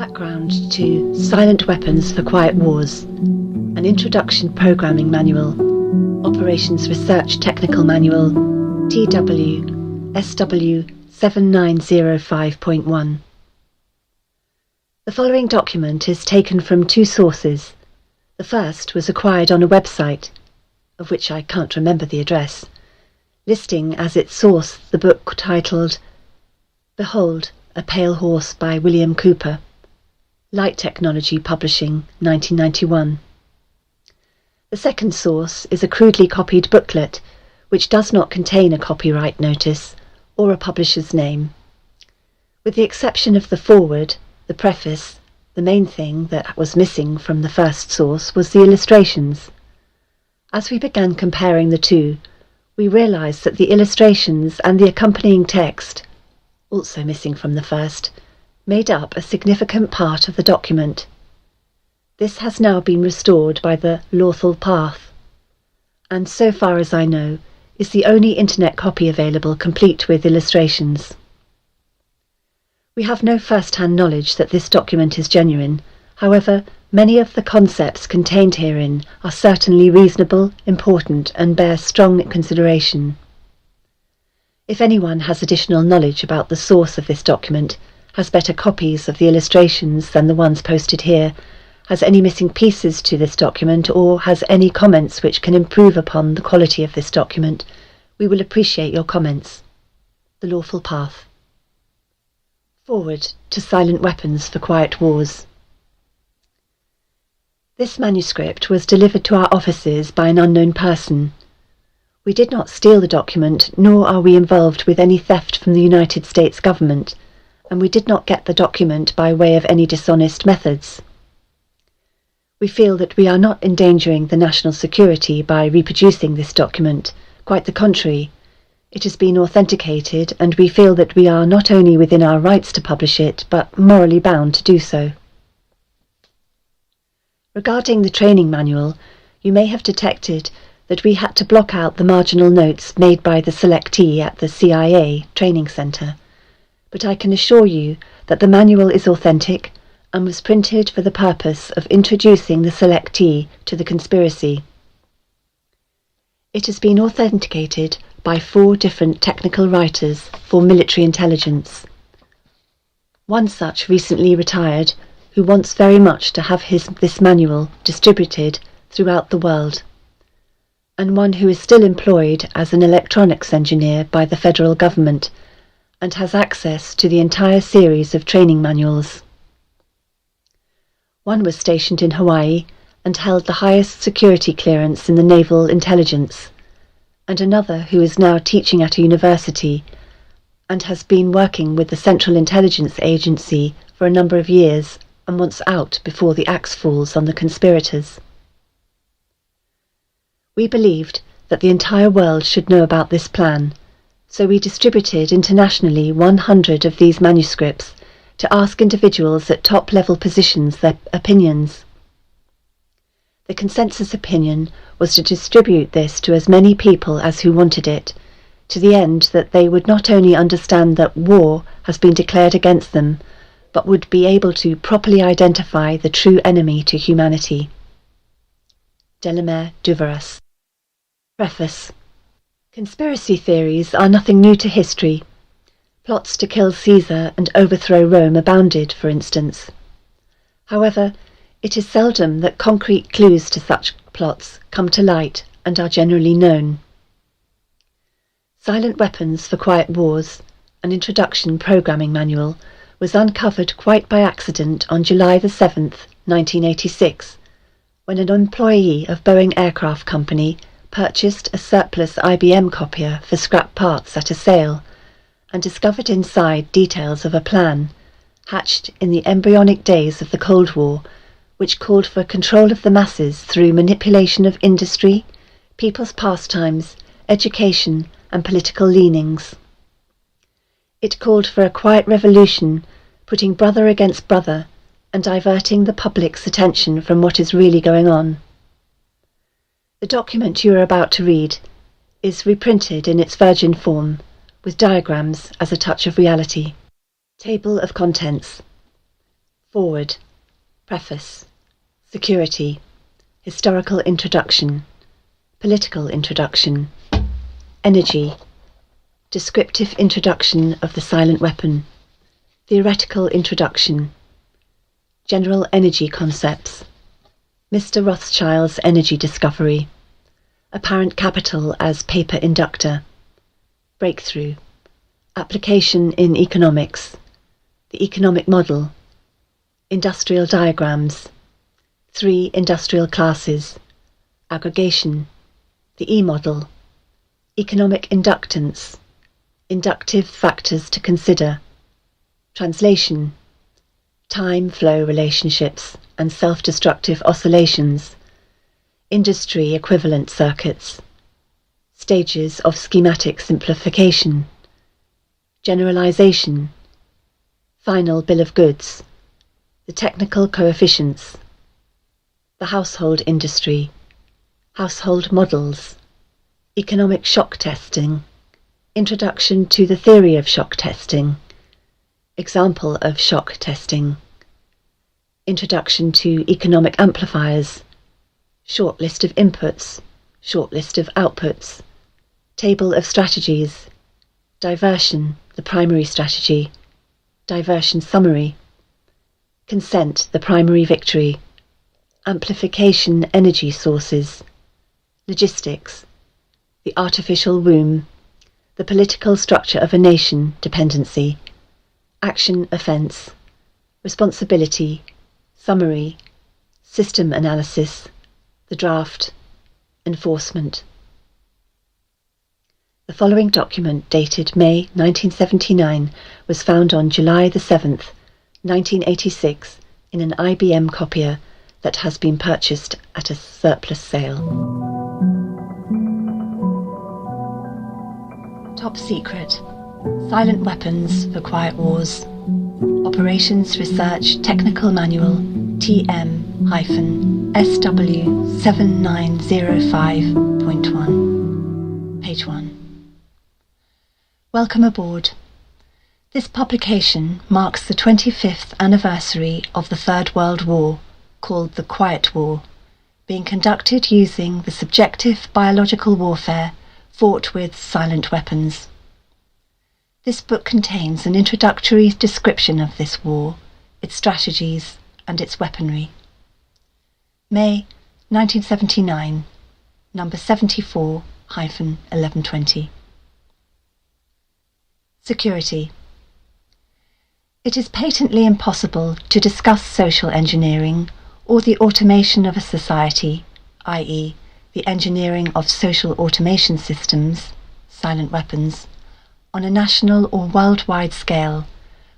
Background to Silent Weapons for Quiet Wars, an Introduction Programming Manual, Operations Research Technical Manual, TW SW 7905.1. The following document is taken from two sources. The first was acquired on a website, of which I can't remember the address, listing as its source the book titled Behold, a Pale Horse by William Cooper, Light Technology Publishing, 1991. The second source is a crudely copied booklet, which does not contain a copyright notice or a publisher's name. With the exception of the foreword, the preface, the main thing that was missing from the first source was the illustrations. As we began comparing the two, we realized that the illustrations and the accompanying text, also missing from the first, made up a significant part of the document. This has now been restored by the lawful path, and so far as I know, is the only internet copy available complete with illustrations. We have no first-hand knowledge that this document is genuine. However, many of the concepts contained herein are certainly reasonable, important, and bear strong consideration. If anyone has additional knowledge about the source of this document, has better copies of the illustrations than the ones posted here, has any missing pieces to this document, or has any comments which can improve upon the quality of this document, we will appreciate your comments. The Lawful Path. Forward to Silent Weapons for Quiet Wars. This manuscript was delivered to our offices by an unknown person. We did not steal the document, nor are we involved with any theft from the United States government, and we did not get the document by way of any dishonest methods. We feel that we are not endangering the national security by reproducing this document. Quite the contrary. It has been authenticated, and we feel that we are not only within our rights to publish it, but morally bound to do so. Regarding the training manual, you may have detected that we had to block out the marginal notes made by the selectee at the CIA Training Center, but I can assure you that the manual is authentic and was printed for the purpose of introducing the selectee to the conspiracy. It has been authenticated by 4 different technical writers for military intelligence. One such recently retired, who wants very much to have this manual distributed throughout the world, and one who is still employed as an electronics engineer by the federal government and has access to the entire series of training manuals. One was stationed in Hawaii and held the highest security clearance in the naval intelligence, and another who is now teaching at a university and has been working with the Central Intelligence Agency for a number of years and wants out before the axe falls on the conspirators. We believed that the entire world should know about this plan, so we distributed internationally 100 of these manuscripts to ask individuals at top-level positions their opinions. The consensus opinion was to distribute this to as many people as who wanted it, to the end that they would not only understand that war has been declared against them, but would be able to properly identify the true enemy to humanity. Delamere Duveras. Preface. Conspiracy theories are nothing new to history. Plots to kill Caesar and overthrow Rome abounded, for instance. However, it is seldom that concrete clues to such plots come to light and are generally known. Silent Weapons for Quiet Wars, an Introduction Programming Manual, was uncovered quite by accident on July the 7th, 1986, when an employee of Boeing Aircraft Company purchased a surplus IBM copier for scrap parts at a sale, and discovered inside details of a plan, hatched in the embryonic days of the Cold War, which called for control of the masses through manipulation of industry, people's pastimes, education, and political leanings. It called for a quiet revolution, putting brother against brother, and diverting the public's attention from what is really going on. The document you are about to read is reprinted in its virgin form, with diagrams as a touch of reality. Table of Contents. Forward, Preface, Security, Historical Introduction, Political Introduction, Energy, Descriptive Introduction of the Silent Weapon, Theoretical Introduction, General Energy Concepts, Mr. Rothschild's Energy Discovery, Apparent Capital as Paper Inductor, Breakthrough, Application in Economics, the Economic Model, Industrial Diagrams, 3 Industrial Classes, Aggregation, the E-Model, Economic Inductance, Inductive Factors to Consider, Translation, Time-Flow Relationships and Self-Destructive Oscillations, Industry Equivalent Circuits, Stages of Schematic Simplification, Generalization, Final Bill of Goods, the Technical Coefficients, the Household Industry, Household Models, Economic Shock Testing, Introduction to the Theory of Shock Testing, Example of Shock Testing, Introduction to Economic Amplifiers, Short List of Inputs, Short List of Outputs, Table of Strategies, Diversion, the Primary Strategy, Diversion Summary, Consent, the Primary Victory, Amplification Energy Sources, Logistics, the Artificial Womb, the Political Structure of a Nation, Dependency, Action Offence, Responsibility, Summary, System Analysis, the Draft, Enforcement. The following document, dated May 1979, was found on July the 7th, 1986, in an IBM copier that has been purchased at a surplus sale. Top Secret, Silent Weapons for Quiet Wars, Operations Research Technical Manual, TM-SW7905.1, page 1. Welcome aboard. This publication marks the 25th anniversary of the Third World War, called the Quiet War, being conducted using the subjective biological warfare fought with silent weapons. This book contains an introductory description of this war, its strategies, and its weaponry. May 1979, number 74-1120. Security. It is patently impossible to discuss social engineering or the automation of a society, i.e., the engineering of social automation systems, silent weapons, on a national or worldwide scale,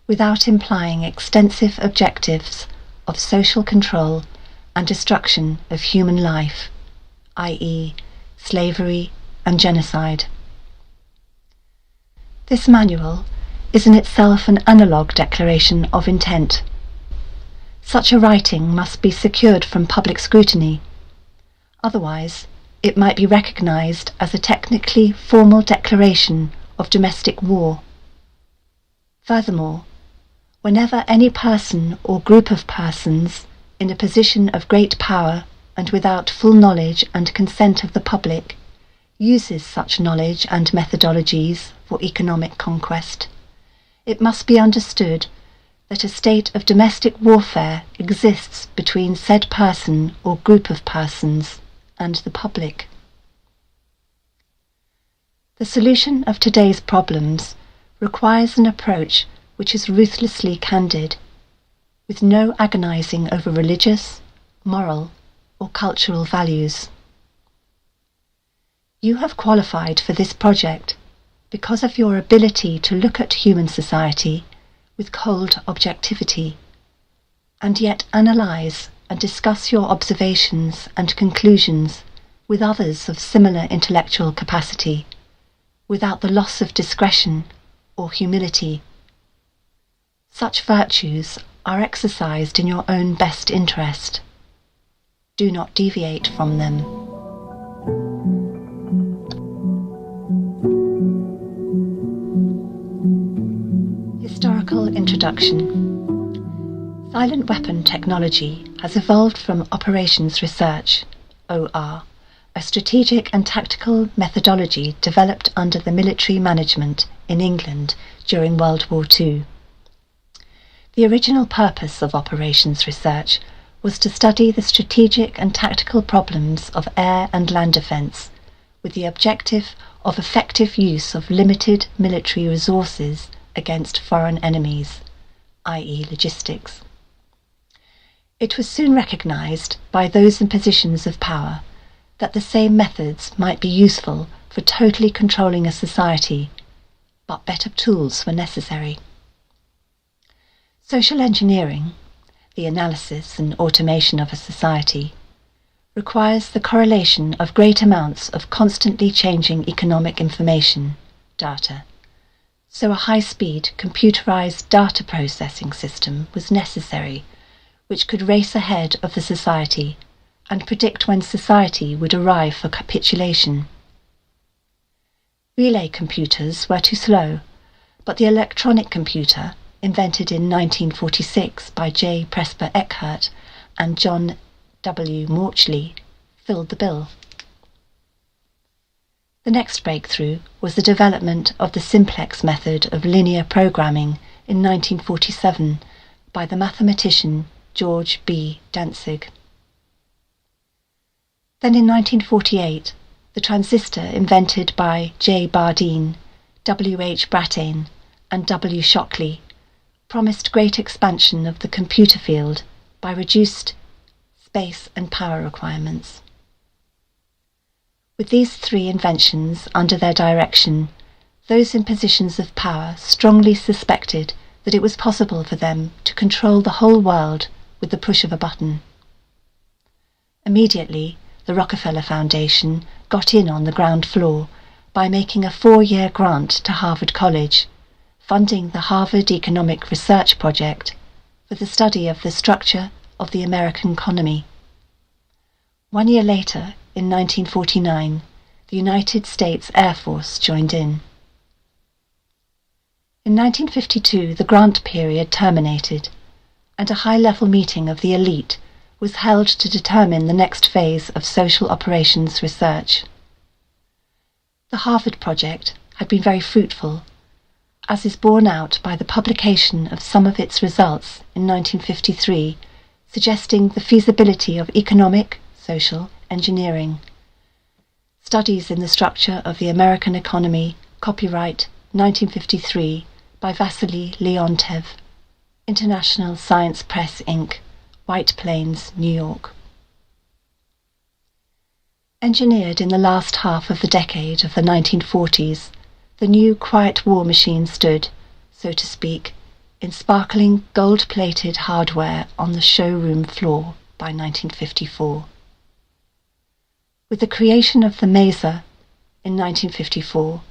without implying extensive objectives of social control and destruction of human life, i.e., slavery and genocide. This manual is in itself an analogue declaration of intent. Such a writing must be secured from public scrutiny. Otherwise, it might be recognized as a technically formal declaration of domestic war. Furthermore, whenever any person or group of persons in a position of great power and without full knowledge and consent of the public uses such knowledge and methodologies for economic conquest, it must be understood that a state of domestic warfare exists between said person or group of persons and the public. The solution of today's problems requires an approach which is ruthlessly candid, with no agonizing over religious, moral, or cultural values. You have qualified for this project because of your ability to look at human society with cold objectivity, and yet analyze and discuss your observations and conclusions with others of similar intellectual capacity, without the loss of discretion or humility. Such virtues are exercised in your own best interest. Do not deviate from them. Historical introduction. Silent weapon technology has evolved from operations research, OR, a strategic and tactical methodology developed under the military management in England during World War II. The original purpose of operations research was to study the strategic and tactical problems of air and land defence, with the objective of effective use of limited military resources against foreign enemies, i.e. logistics. It was soon recognised by those in positions of power that the same methods might be useful for totally controlling a society, but better tools were necessary. Social engineering, the analysis and automation of a society, requires the correlation of great amounts of constantly changing economic information, data, so a high-speed computerized data processing system was necessary which could race ahead of the society and predict when society would arrive for capitulation. Relay computers were too slow, but the electronic computer, invented in 1946 by J. Presper Eckert and John W. Mauchly, filled the bill. The next breakthrough was the development of the simplex method of linear programming in 1947 by the mathematician George B. Dantzig. Then in 1948, the transistor invented by J. Bardeen, W. H. Brattain, and W. Shockley promised great expansion of the computer field by reduced space and power requirements. With these three inventions under their direction, those in positions of power strongly suspected that it was possible for them to control the whole world with the push of a button. Immediately, the Rockefeller Foundation got in on the ground floor by making a 4-year grant to Harvard College, funding the Harvard Economic Research Project for the study of the structure of the American economy. 1 year later, in 1949, the United States Air Force joined in. In 1952, the grant period terminated, and a high-level meeting of the elite was held to determine the next phase of social operations research. The Harvard project had been very fruitful, as is borne out by the publication of some of its results in 1953, suggesting the feasibility of economic, social engineering. Studies in the Structure of the American Economy, copyright 1953 by Vasily Leontev, International Science Press Inc., White Plains, New York. Engineered in the last half of the decade of the 1940s, the new Quiet War machine stood, so to speak, in sparkling gold-plated hardware on the showroom floor by 1954. With the creation of the Maser in 1954,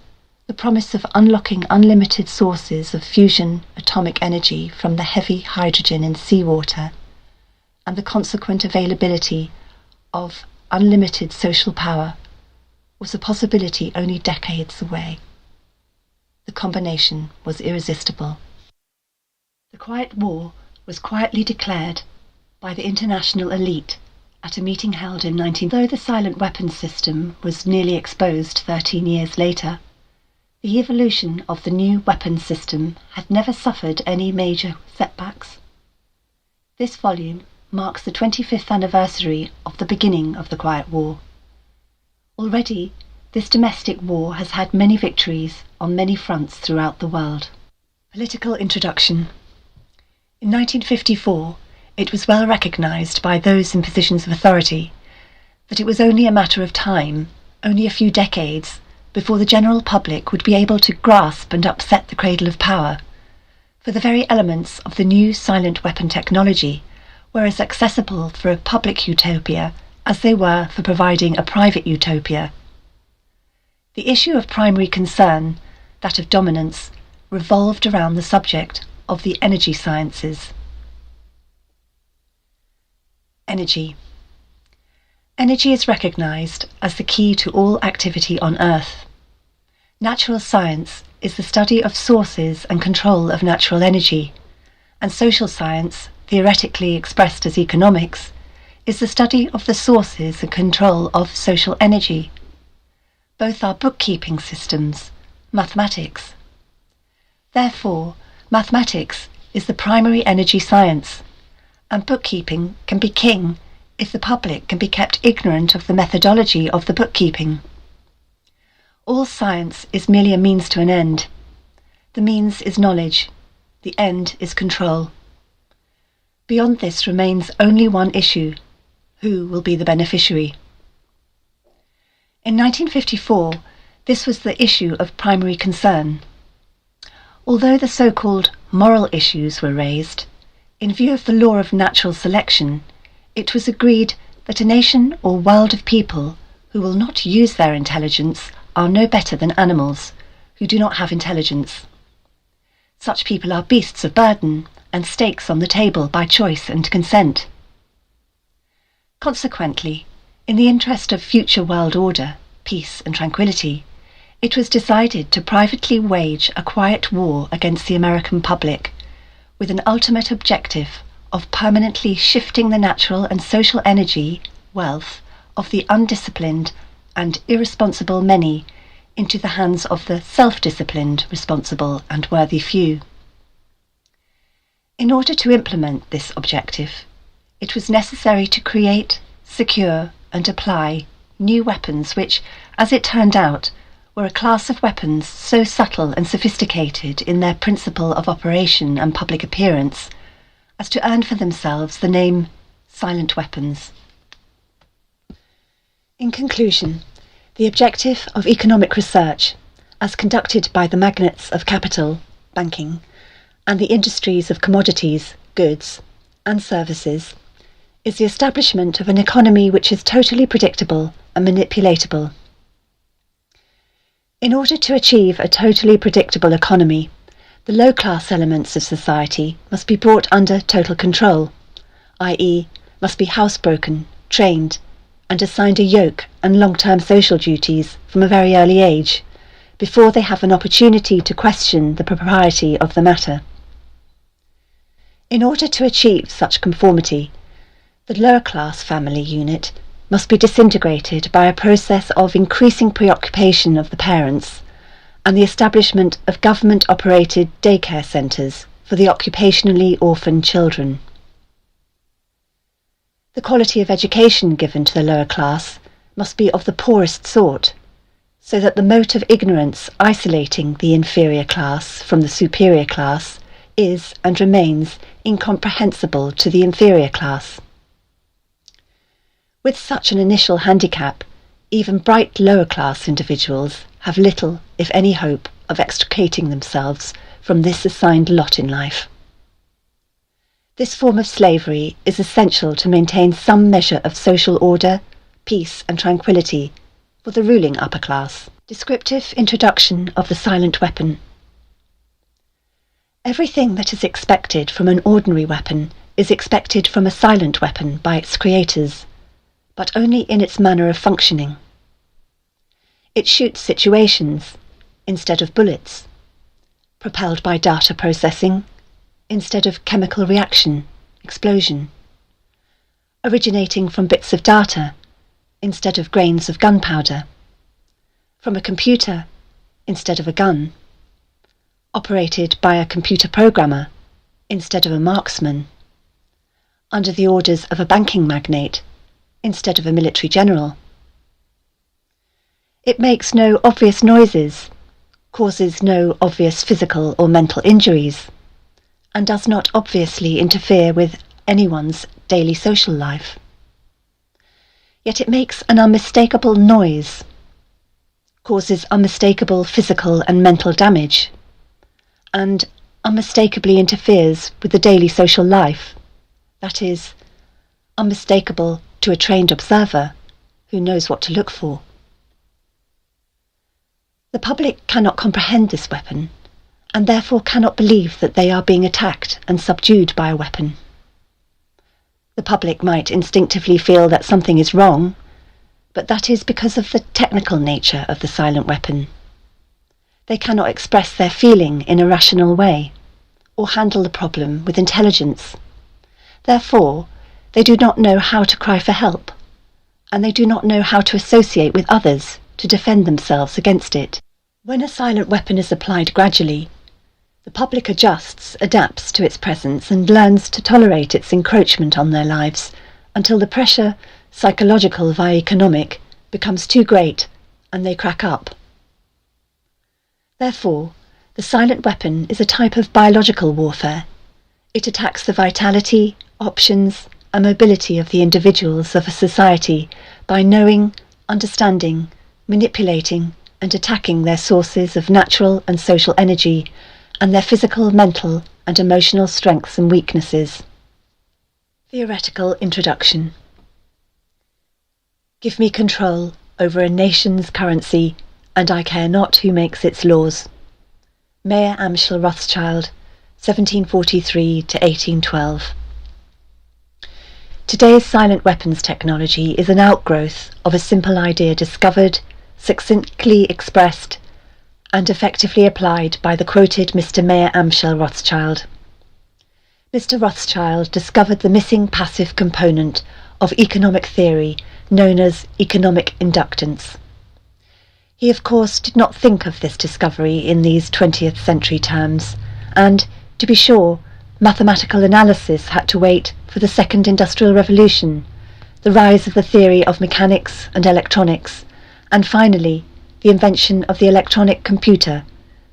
the promise of unlocking unlimited sources of fusion atomic energy from the heavy hydrogen in seawater, and the consequent availability of unlimited social power, was a possibility only decades away. The combination was irresistible. The Quiet War was quietly declared by the international elite at a meeting held in 19... Though the silent weapons system was nearly exposed 13 years later, the evolution of the new weapons system had never suffered any major setbacks. This volume marks the 25th anniversary of the beginning of the Quiet War. Already, this domestic war has had many victories on many fronts throughout the world. Political introduction. In 1954, it was well recognised by those in positions of authority that it was only a matter of time, only a few decades, before the general public would be able to grasp and upset the cradle of power, for the very elements of the new silent weapon technology were as accessible for a public utopia as they were for providing a private utopia. The issue of primary concern, that of dominance, revolved around the subject of the energy sciences. Energy. Energy is recognised as the key to all activity on Earth. Natural science is the study of sources and control of natural energy, and social science theoretically expressed as economics, is the study of the sources and control of social energy. Both are bookkeeping systems, mathematics. Therefore, mathematics is the primary energy science, and bookkeeping can be king if the public can be kept ignorant of the methodology of the bookkeeping. All science is merely a means to an end. The means is knowledge, the end is control. Beyond this remains only one issue: who will be the beneficiary? In 1954, this was the issue of primary concern. Although the so-called moral issues were raised, in view of the law of natural selection, it was agreed that a nation or world of people who will not use their intelligence are no better than animals who do not have intelligence. Such people are beasts of burden and stakes on the table by choice and consent. Consequently, in the interest of future world order, peace and tranquility, it was decided to privately wage a quiet war against the American public, with an ultimate objective of permanently shifting the natural and social energy, wealth, of the undisciplined and irresponsible many into the hands of the self-disciplined, responsible and worthy few. In order to implement this objective, it was necessary to create, secure and apply new weapons which, as it turned out, were a class of weapons so subtle and sophisticated in their principle of operation and public appearance as to earn for themselves the name silent weapons. In conclusion, the objective of economic research, as conducted by the magnates of capital, banking, and the industries of commodities, goods, and services, is the establishment of an economy which is totally predictable and manipulatable. In order to achieve a totally predictable economy, the low-class elements of society must be brought under total control, i.e., must be housebroken, trained, and assigned a yoke and long-term social duties from a very early age, before they have an opportunity to question the propriety of the matter. In order to achieve such conformity, the lower-class family unit must be disintegrated by a process of increasing preoccupation of the parents and the establishment of government-operated daycare centres for the occupationally orphaned children. The quality of education given to the lower class must be of the poorest sort, so that the mote of ignorance isolating the inferior class from the superior class is and remains incomprehensible to the inferior class. With such an initial handicap, even bright lower-class individuals have little, if any, hope of extricating themselves from this assigned lot in life. This form of slavery is essential to maintain some measure of social order, peace and tranquility for the ruling upper class. Descriptive introduction of the silent weapon. Everything that is expected from an ordinary weapon is expected from a silent weapon by its creators, but only in its manner of functioning. It shoots situations instead of bullets, propelled by data processing instead of chemical reaction, explosion, originating from bits of data instead of grains of gunpowder, from a computer instead of a gun, operated by a computer programmer instead of a marksman, under the orders of a banking magnate instead of a military general. It makes no obvious noises, causes no obvious physical or mental injuries, and does not obviously interfere with anyone's daily social life. Yet it makes an unmistakable noise, causes unmistakable physical and mental damage, and unmistakably interferes with the daily social life, that is, unmistakable to a trained observer who knows what to look for. The public cannot comprehend this weapon, and therefore cannot believe that they are being attacked and subdued by a weapon. The public might instinctively feel that something is wrong, but that is because of the technical nature of the silent weapon. They cannot express their feeling in a rational way, or handle the problem with intelligence, Therefore, they do not know how to cry for help, and they do not know how to associate with others to defend themselves against it. When a silent weapon is applied gradually, the public adapts to its presence and learns to tolerate its encroachment on their lives until the pressure, psychological via economic, becomes too great and they crack up. Therefore, the silent weapon is a type of biological warfare. It attacks the vitality, options, and mobility of the individuals of a society by knowing, understanding, manipulating, and attacking their sources of natural and social energy and their physical, mental, and emotional strengths and weaknesses. Theoretical introduction. Give me control over a nation's currency, and I care not who makes its laws. Mayer Amschel Rothschild, 1743 to 1812. Today's silent weapons technology is an outgrowth of a simple idea discovered, succinctly expressed, and effectively applied by the quoted Mr. Mayer Amschel Rothschild. Mr. Rothschild discovered the missing passive component of economic theory known as economic inductance. He of course did not think of this discovery in these 20th century terms, and, to be sure, mathematical analysis had to wait for the Second Industrial Revolution, the rise of the theory of mechanics and electronics, and finally the invention of the electronic computer,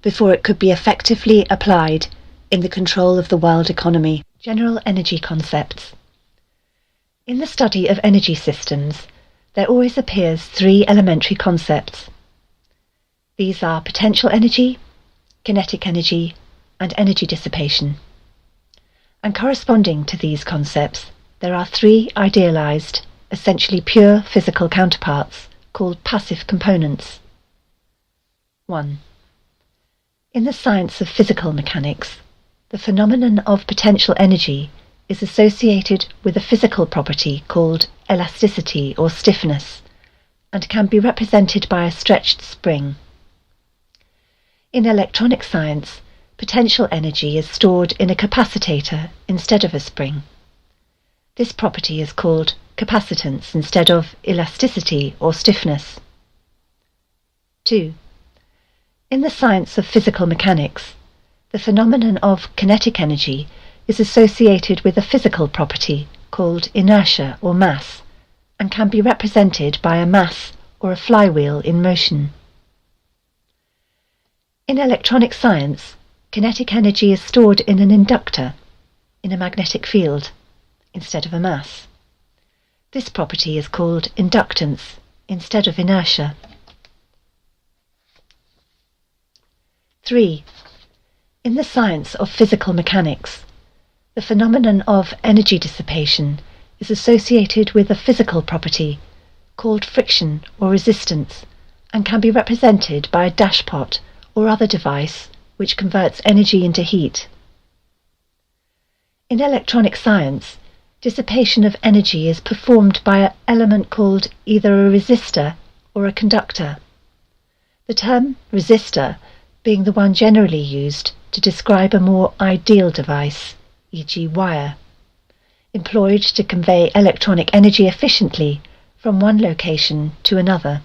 before it could be effectively applied in the control of the world economy. General energy concepts. In the study of energy systems, there always appears three elementary concepts. These are potential energy, kinetic energy, and energy dissipation. And corresponding to these concepts, there are three idealized, essentially pure physical counterparts called passive components. 1. In the science of physical mechanics, the phenomenon of potential energy is associated with a physical property called elasticity or stiffness, and can be represented by a stretched spring. In electronic science, potential energy is stored in a capacitor instead of a spring. This property is called capacitance instead of elasticity or stiffness. 2. In the science of physical mechanics, the phenomenon of kinetic energy is associated with a physical property called inertia or mass, and can be represented by a mass or a flywheel in motion. In electronic science, kinetic energy is stored in an inductor, in a magnetic field, instead of a mass. This property is called inductance instead of inertia. 3. In the science of physical mechanics, the phenomenon of energy dissipation is associated with a physical property called friction or resistance, and can be represented by a dashpot or other device which converts energy into heat. In electronic science, dissipation of energy is performed by an element called either a resistor or a conductor. The term resistor being the one generally used to describe a more ideal device, e.g. wire, employed to convey electronic energy efficiently from one location to another.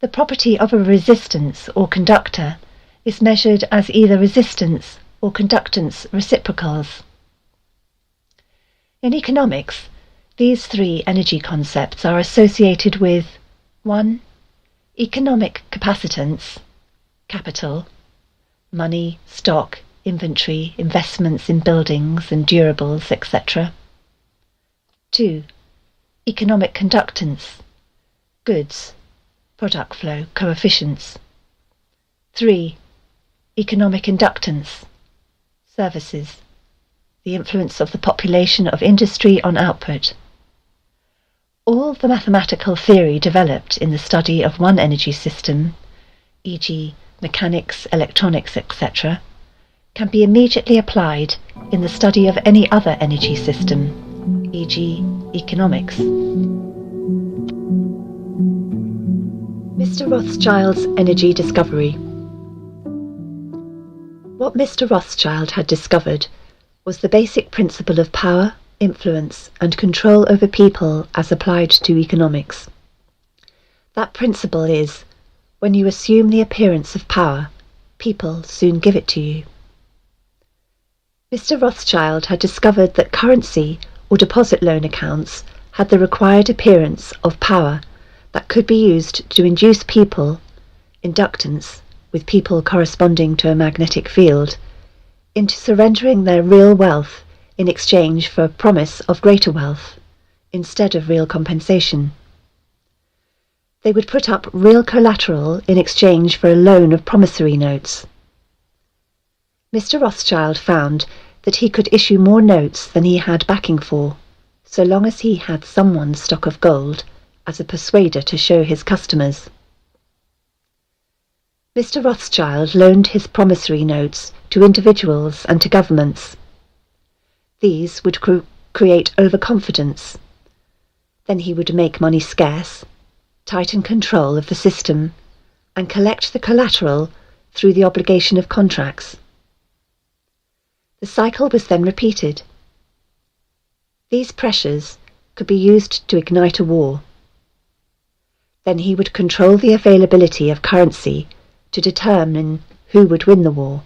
The property of a resistance or conductor is measured as either resistance or conductance reciprocals. In economics, these three energy concepts are associated with 1. Economic capacitance, capital, money, stock, inventory, investments in buildings and durables, etc. 2. Economic conductance, goods, product flow, coefficients. 3. Economic inductance, services, the influence of the population of industry on output. All the mathematical theory developed in the study of one energy system, e.g. mechanics, electronics, etc., can be immediately applied in the study of any other energy system, e.g. economics. Mr. Rothschild's energy discovery. What Mr. Rothschild had discovered was the basic principle of power, influence, and control over people as applied to economics. That principle is, when you assume the appearance of power, people soon give it to you. Mr. Rothschild had discovered that currency or deposit loan accounts had the required appearance of power that could be used to induce people, inductance, with people corresponding to a magnetic field, into surrendering their real wealth in exchange for a promise of greater wealth, instead of real compensation. They would put up real collateral in exchange for a loan of promissory notes. Mr. Rothschild found that he could issue more notes than he had backing for, so long as he had someone's stock of gold as a persuader to show his customers. Mr. Rothschild loaned his promissory notes to individuals and to governments. These would create overconfidence. Then he would make money scarce, tighten control of the system, and collect the collateral through the obligation of contracts. The cycle was then repeated. These pressures could be used to ignite a war. Then he would control the availability of currency to determine who would win the war.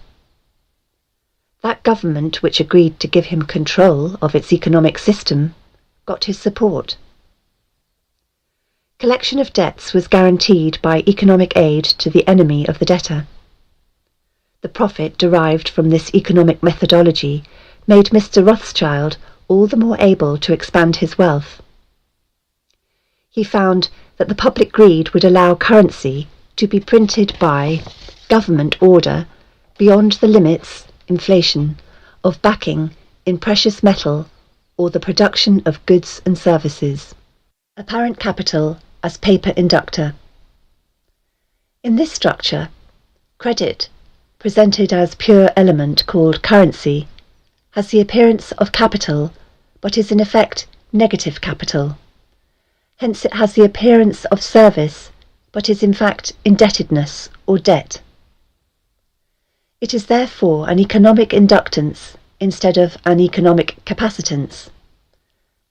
That government which agreed to give him control of its economic system got his support. Collection of debts was guaranteed by economic aid to the enemy of the debtor. The profit derived from this economic methodology made Mr. Rothschild all the more able to expand his wealth. He found that the public greed would allow currency to be printed by government order beyond the limits, inflation, of backing in precious metal or the production of goods and services. Apparent capital as paper inductor. In this structure, credit, presented as pure element called currency, has the appearance of capital but is in effect negative capital. Hence it has the appearance of service but is in fact indebtedness or debt. It is therefore an economic inductance instead of an economic capacitance,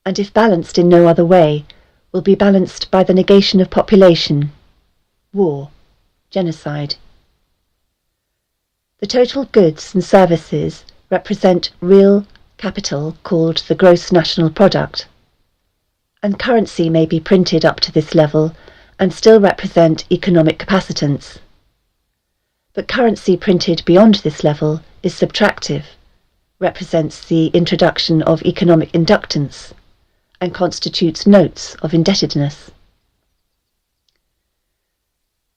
and if balanced in no other way, will be balanced by the negation of population, war, genocide. The total goods and services represent real capital called the gross national product, and currency may be printed up to this level and still represent economic capacitance. But currency printed beyond this level is subtractive, represents the introduction of economic inductance, and constitutes notes of indebtedness.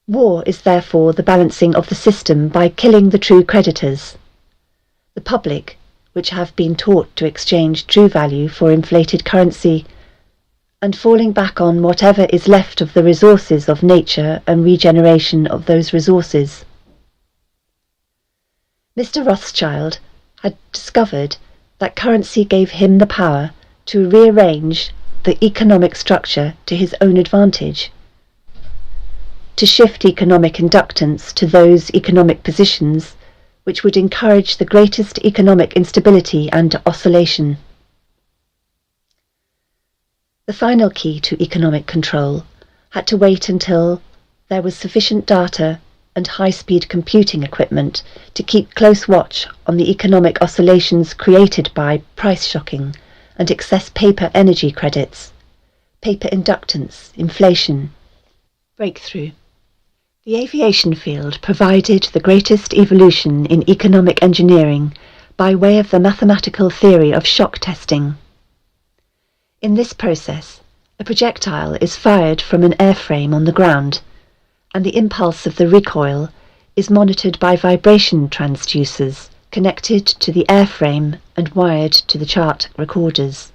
War is therefore the balancing of the system by killing the true creditors, the public, which have been taught to exchange true value for inflated currency, and falling back on whatever is left of the resources of nature and regeneration of those resources. Mr. Rothschild had discovered that currency gave him the power to rearrange the economic structure to his own advantage, to shift economic inductance to those economic positions which would encourage the greatest economic instability and oscillation. The final key to economic control had to wait until there was sufficient data and high-speed computing equipment to keep close watch on the economic oscillations created by price shocking and excess paper energy credits, paper inductance, inflation. Breakthrough. The aviation field provided the greatest evolution in economic engineering by way of the mathematical theory of shock testing. In this process, a projectile is fired from an airframe on the ground, and the impulse of the recoil is monitored by vibration transducers connected to the airframe and wired to the chart recorders.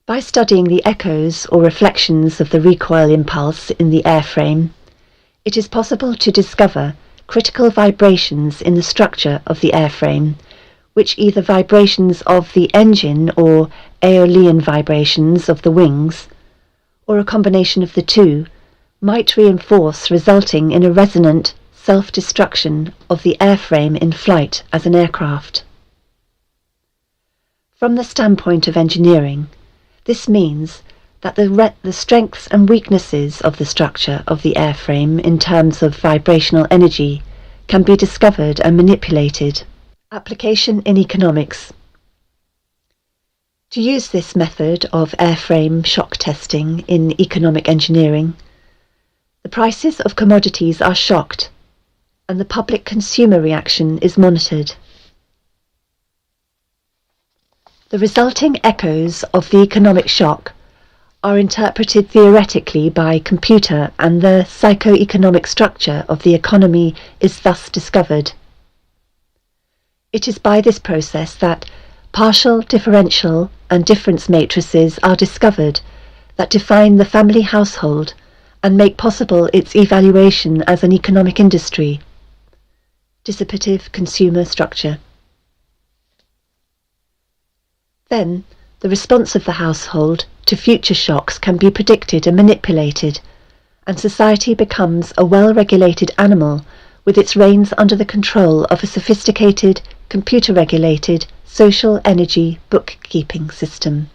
By studying the echoes or reflections of the recoil impulse in the airframe, it is possible to discover critical vibrations in the structure of the airframe, which either vibrations of the engine or aeolian vibrations of the wings, or a combination of the two, might reinforce, resulting in a resonant self-destruction of the airframe in flight as an aircraft. From the standpoint of engineering, this means that the strengths and weaknesses of the structure of the airframe in terms of vibrational energy can be discovered and manipulated. Application in economics. To use this method of airframe shock testing in economic engineering, the prices of commodities are shocked and the public consumer reaction is monitored. The resulting echoes of the economic shock are interpreted theoretically by computer, and the psycho-economic structure of the economy is thus discovered. It is by this process that partial, differential, and difference matrices are discovered that define the family household and make possible its evaluation as an economic industry. Dissipative consumer structure. Then, the response of the household to future shocks can be predicted and manipulated, and society becomes a well-regulated animal with its reins under the control of a sophisticated, computer-regulated, social energy bookkeeping system.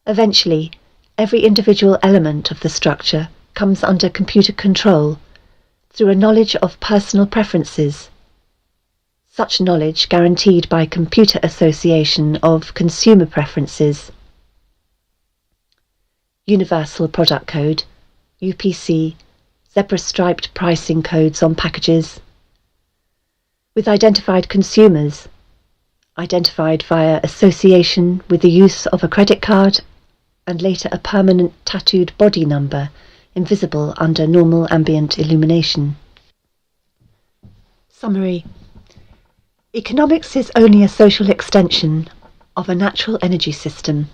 Eventually, every individual element of the structure comes under computer control through a knowledge of personal preferences. Such knowledge guaranteed by computer association of consumer preferences. Universal Product Code, UPC, zebra-striped pricing codes on packages. With identified consumers, identified via association with the use of a credit card and later a permanent tattooed body number invisible under normal ambient illumination. Summary. Economics is only a social extension of a natural energy system.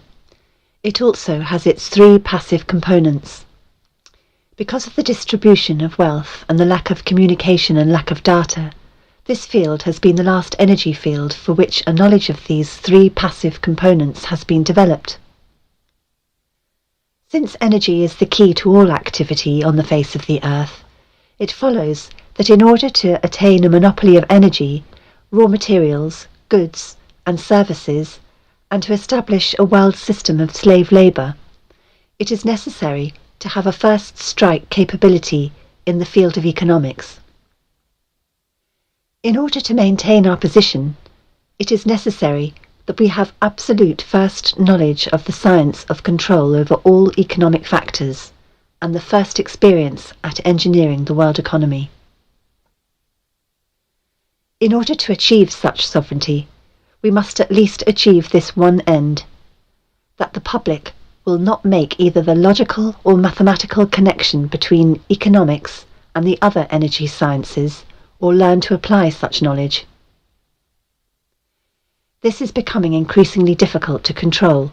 It also has its three passive components. Because of the distribution of wealth and the lack of communication and lack of data, this field has been the last energy field for which a knowledge of these three passive components has been developed. Since energy is the key to all activity on the face of the earth, it follows that in order to attain a monopoly of energy, raw materials, goods, and services, and to establish a world system of slave labour, it is necessary to have a first strike capability in the field of economics. In order to maintain our position, it is necessary that we have absolute first knowledge of the science of control over all economic factors and the first experience at engineering the world economy. In order to achieve such sovereignty, we must at least achieve this one end, that the public will not make either the logical or mathematical connection between economics and the other energy sciences, or learn to apply such knowledge. This is becoming increasingly difficult to control,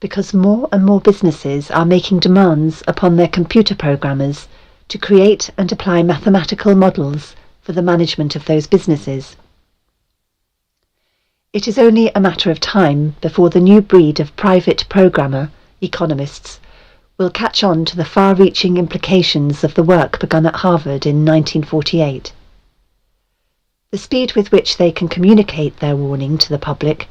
because more and more businesses are making demands upon their computer programmers to create and apply mathematical models for the management of those businesses. It is only a matter of time before the new breed of private programmer, economists, will catch on to the far-reaching implications of the work begun at Harvard in 1948. The speed with which they can communicate their warning to the public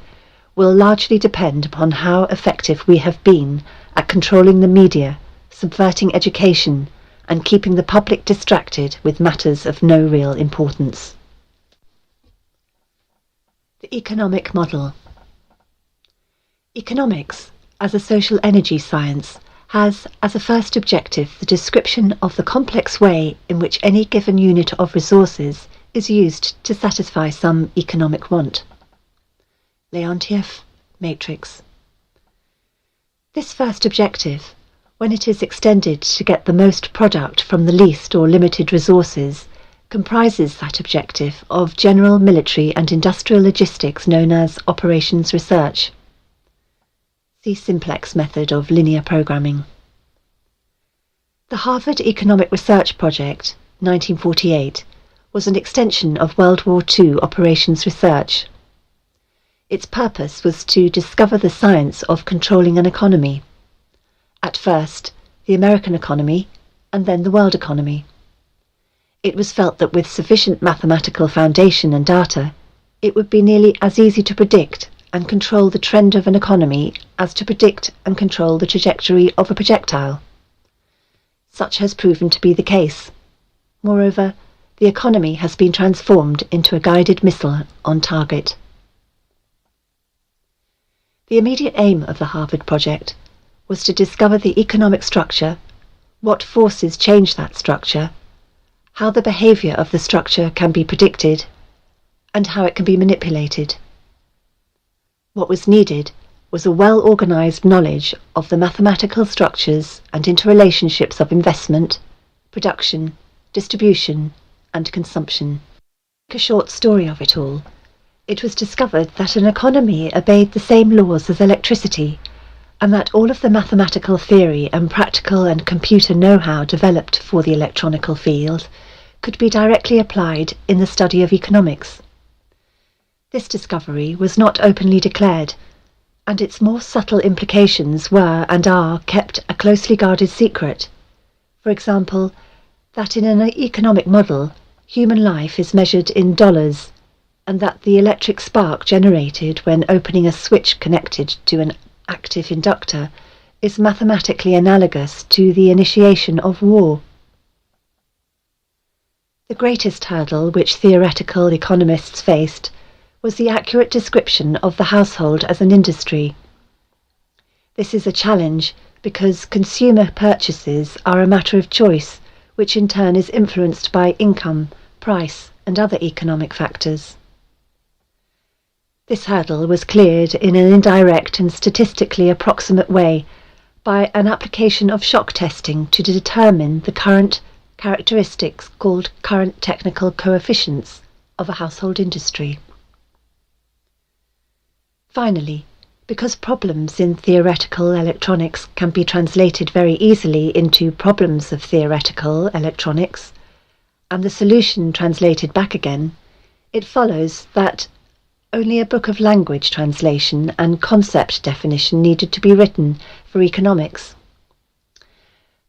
will largely depend upon how effective we have been at controlling the media, subverting education, and keeping the public distracted with matters of no real importance. The economic model. Economics, as a social energy science, has as a first objective the description of the complex way in which any given unit of resources is used to satisfy some economic want. Leontief, Matrix. This first objective, when it is extended to get the most product from the least or limited resources, comprises that objective of general military and industrial logistics known as operations research. See Simplex method of linear programming. The Harvard Economic Research Project, 1948, was an extension of World War II operations research. Its purpose was to discover the science of controlling an economy. At first, the American economy, and then the world economy. It was felt that with sufficient mathematical foundation and data, it would be nearly as easy to predict and control the trend of an economy as to predict and control the trajectory of a projectile. Such has proven to be the case. Moreover, the economy has been transformed into a guided missile on target. The immediate aim of the Harvard project was to discover the economic structure, what forces change that structure, how the behaviour of the structure can be predicted, and how it can be manipulated. What was needed was a well-organised knowledge of the mathematical structures and interrelationships of investment, production, distribution, and consumption. To make a short story of it all, it was discovered that an economy obeyed the same laws as electricity, and that all of the mathematical theory and practical and computer know-how developed for the electronical field could be directly applied in the study of economics. This discovery was not openly declared, and its more subtle implications were and are kept a closely guarded secret. For example, that in an economic model, human life is measured in dollars, and that the electric spark generated when opening a switch connected to an active inductor is mathematically analogous to the initiation of war. The greatest hurdle which theoretical economists faced was the accurate description of the household as an industry. This is a challenge because consumer purchases are a matter of choice, which in turn is influenced by income, price, and other economic factors. This hurdle was cleared in an indirect and statistically approximate way by an application of shock testing to determine the current characteristics called current technical coefficients of a household industry. Finally, because problems in theoretical electronics can be translated very easily into problems of theoretical electronics, and the solution translated back again, it follows that only a book of language translation and concept definition needed to be written for economics.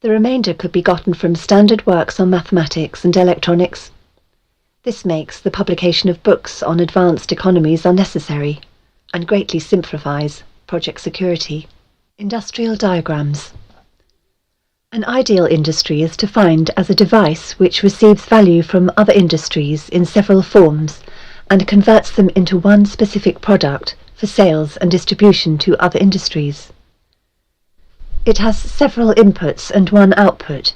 The remainder could be gotten from standard works on mathematics and electronics. This makes the publication of books on advanced economies unnecessary and greatly simplifies project security. Industrial diagrams. An ideal industry is defined as a device which receives value from other industries in several forms and converts them into one specific product for sales and distribution to other industries. It has several inputs and one output.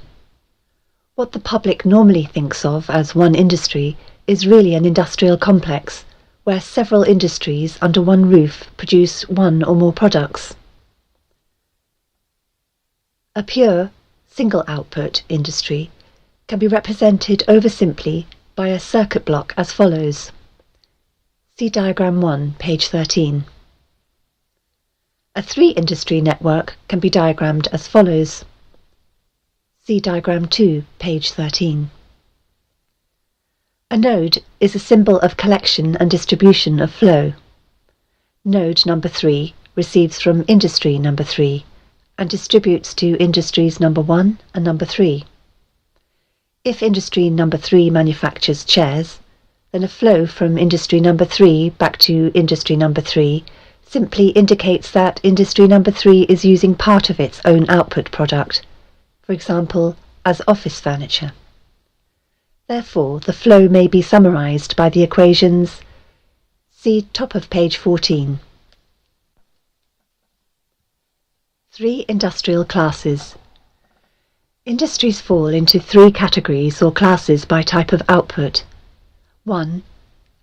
What the public normally thinks of as one industry is really an industrial complex, where several industries under one roof produce one or more products. A pure, single-output industry can be represented oversimply by a circuit block as follows. See Diagram 1, page 13. A three-industry network can be diagrammed as follows. See Diagram 2, page 13. A node is a symbol of collection and distribution of flow. Node number 3 receives from industry number 3 and distributes to industries number 1 and number 3. If industry number 3 manufactures chairs, then a flow from industry number 3 back to industry number 3 simply indicates that industry number 3 is using part of its own output product, for example, as office furniture. Therefore, the flow may be summarized by the equations. See top of page 14. 3 industrial classes. Industries fall into 3 categories or classes by type of output. 1.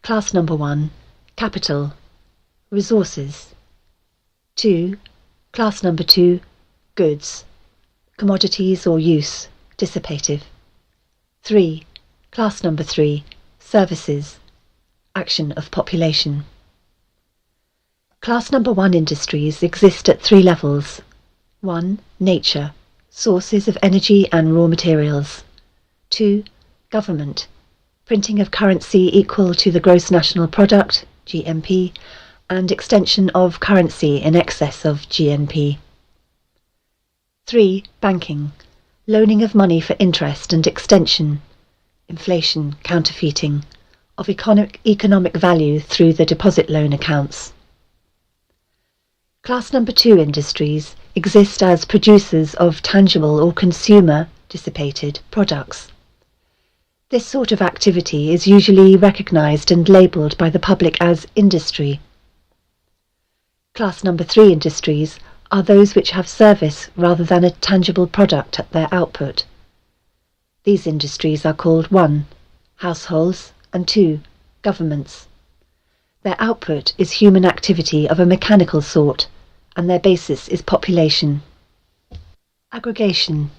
Class number 1, capital, resources. 2. Class number 2, goods, commodities or use, dissipative. 3. Class number 3, services, action of population. Class number 1 industries exist at 3 levels. 1. Nature, sources of energy and raw materials. 2. Government, printing of currency equal to the gross national product, GNP, and extension of currency in excess of GNP. 3. Banking, loaning of money for interest and extension, inflation, counterfeiting, of economic value through the deposit loan accounts. Class number 2 industries exist as producers of tangible or consumer dissipated products. This sort of activity is usually recognized and labeled by the public as industry. Class number 3 industries are those which have service rather than a tangible product at their output. These industries are called 1. Households, and 2. Governments. Their output is human activity of a mechanical sort, and their basis is population. Aggregation.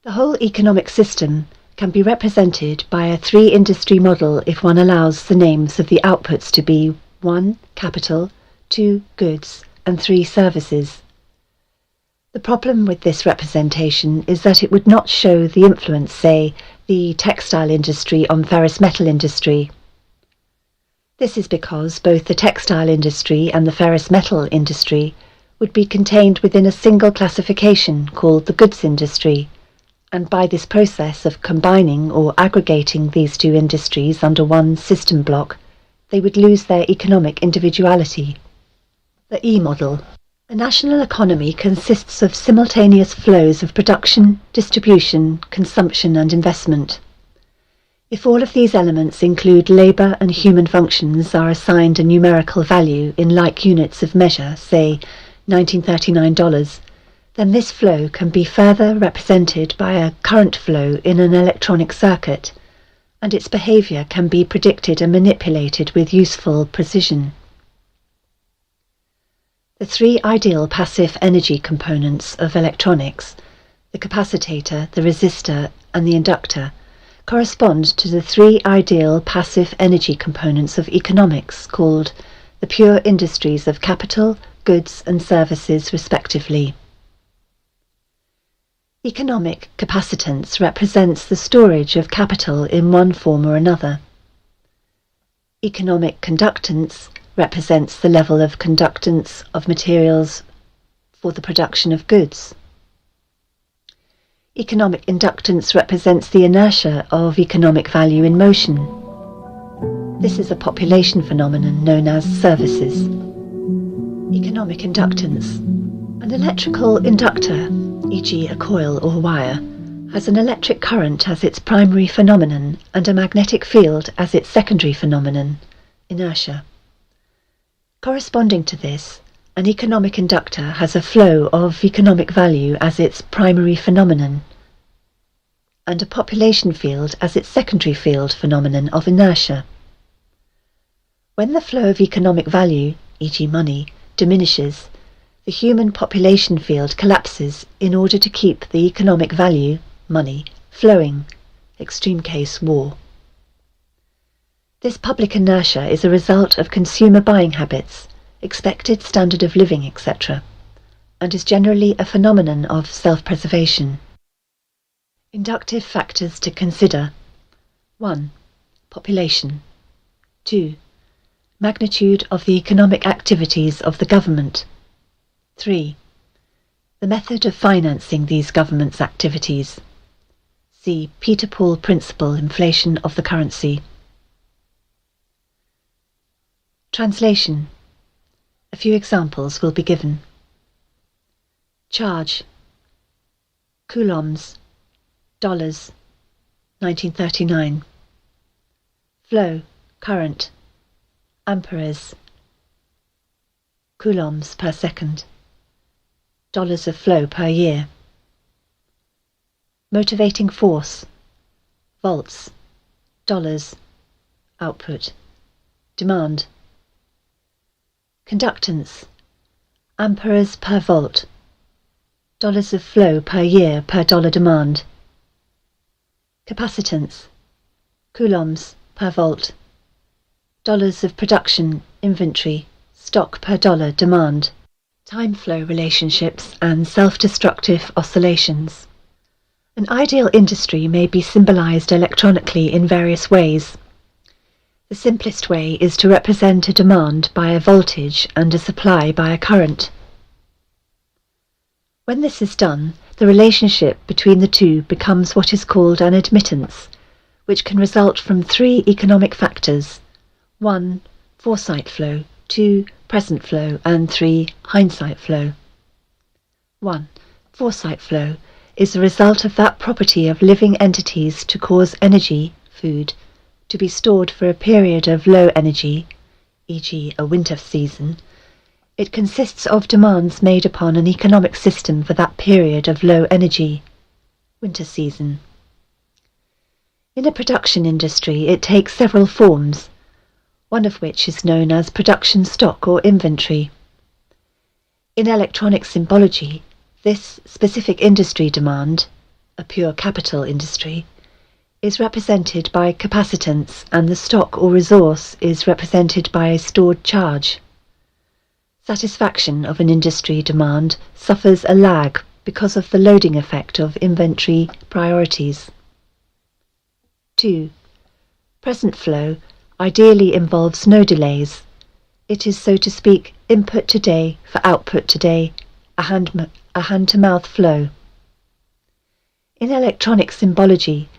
The whole economic system can be represented by a 3-industry model if one allows the names of the outputs to be 1. Capital, 2. Goods, and 3. Services. The problem with this representation is that it would not show the influence, say, the textile industry on ferrous metal industry. This is because both the textile industry and the ferrous metal industry would be contained within a single classification called the goods industry, and by this process of combining or aggregating these 2 industries under one system block, they would lose their economic individuality. The E model. A national economy consists of simultaneous flows of production, distribution, consumption and investment. If all of these elements include labour and human functions are assigned a numerical value in like units of measure, say $1939, then this flow can be further represented by a current flow in an electronic circuit, and its behaviour can be predicted and manipulated with useful precision. The 3 ideal passive energy components of electronics, the capacitor, the resistor, and the inductor, correspond to the 3 ideal passive energy components of economics called the pure industries of capital, goods, and services respectively. Economic capacitance represents the storage of capital in one form or another. Economic conductance represents the level of conductance of materials for the production of goods. Economic inductance represents the inertia of economic value in motion. This is a population phenomenon known as services. Economic inductance. An electrical inductor, e.g. a coil or wire, has an electric current as its primary phenomenon and a magnetic field as its secondary phenomenon, inertia. Corresponding to this, an economic inductor has a flow of economic value as its primary phenomenon, and a population field as its secondary field phenomenon of inertia. When the flow of economic value, e.g. money, diminishes, the human population field collapses in order to keep the economic value, money, flowing, extreme case war. This public inertia is a result of consumer buying habits, expected standard of living, etc., and is generally a phenomenon of self-preservation. Inductive factors to consider. 1. Population. 2. Magnitude of the economic activities of the government. 3. The method of financing these government's activities. See Peter Paul Principle, Inflation of the Currency. Translation. A few examples will be given. Charge. Coulombs. Dollars. 1939. Flow. Current. Amperes. Coulombs per second. Dollars of flow per year. Motivating force. Volts. Dollars. Output. Demand. Conductance. Amperes per volt. Dollars of flow per year per dollar demand. Capacitance. Coulombs per volt. Dollars of production, inventory, stock per dollar demand. Time flow relationships and self-destructive oscillations. An ideal industry may be symbolized electronically in various ways. The simplest way is to represent a demand by a voltage and a supply by a current. When this is done, the relationship between the two becomes what is called an admittance, which can result from three economic factors: 1. Foresight flow, 2. Present flow, and 3. Hindsight flow. 1. Foresight flow is the result of that property of living entities to cause energy, food, to be stored for a period of low energy, e.g. a winter season. It consists of demands made upon an economic system for that period of low energy, winter season. In a production industry, it takes several forms, one of which is known as production stock or inventory. In electronic symbology, this specific industry demand, a pure capital industry, is represented by capacitance, and the stock or resource is represented by a stored charge. Satisfaction of an industry demand suffers a lag because of the loading effect of inventory priorities. 2. Present flow ideally involves no delays. It is, so to speak, input today for output today, a hand-to-mouth flow. In electronic symbology,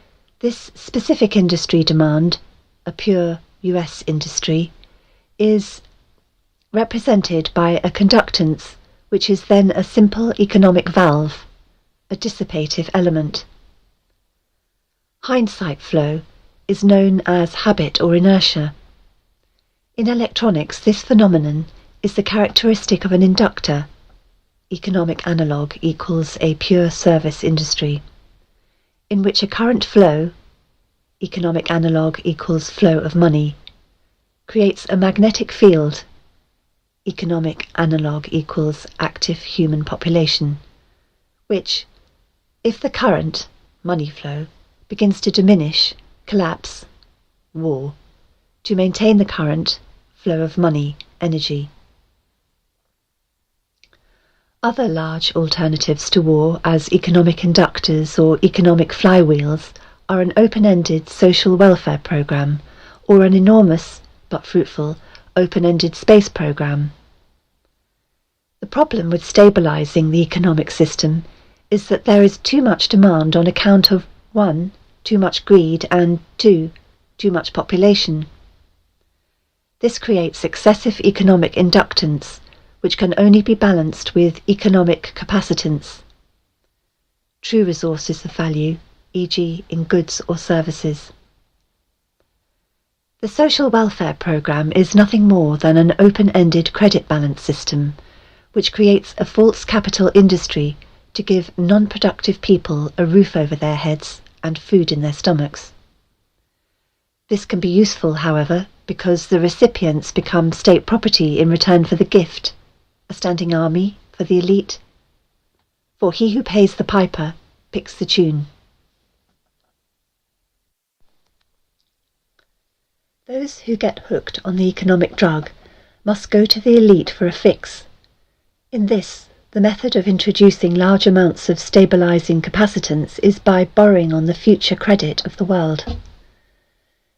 this specific industry demand, a pure US industry, is represented by a conductance, which is then a simple economic valve, a dissipative element. Hindsight flow is known as habit or inertia. In electronics, this phenomenon is the characteristic of an inductor, economic analog equals a pure service industry, in which a current flow, economic analog equals flow of money, creates a magnetic field, economic analog equals active human population, which, if the current, money flow, begins to diminish, collapse, war, to maintain the current, flow of money, energy. Other large alternatives to war as economic inductors or economic flywheels are an open-ended social welfare program or an enormous, but fruitful, open-ended space program. The problem with stabilizing the economic system is that there is too much demand on account of 1. Too much greed, and 2. Too much population. This creates excessive economic inductance, which can only be balanced with economic capacitance, true resources of value, e.g. in goods or services. The social welfare program is nothing more than an open-ended credit balance system, which creates a false capital industry to give non-productive people a roof over their heads and food in their stomachs. This can be useful, however, because the recipients become state property in return for the gift, a standing army for the elite. For he who pays the piper picks the tune. Those who get hooked on the economic drug must go to the elite for a fix. In this, the method of introducing large amounts of stabilizing capacitance is by borrowing on the future credit of the world.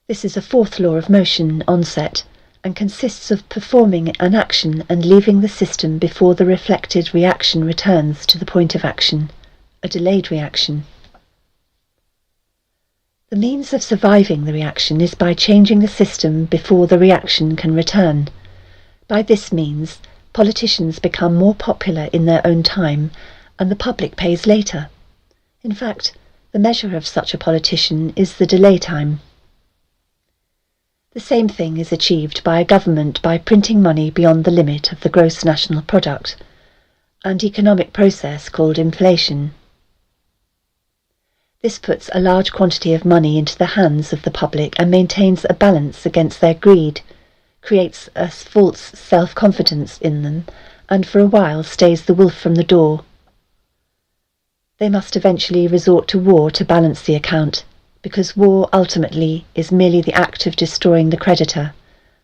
This is a fourth law of motion onset and consists of performing an action and leaving the system before the reflected reaction returns to the point of action, a delayed reaction. The means of surviving the reaction is by changing the system before the reaction can return. By this means, politicians become more popular in their own time, and the public pays later. In fact, the measure of such a politician is the delay time. The same thing is achieved by a government by printing money beyond the limit of the gross national product, an economic process called inflation. This puts a large quantity of money into the hands of the public and maintains a balance against their greed, creates a false self-confidence in them, and for a while stays the wolf from the door. They must eventually resort to war to balance the account, because war ultimately is merely the act of destroying the creditor,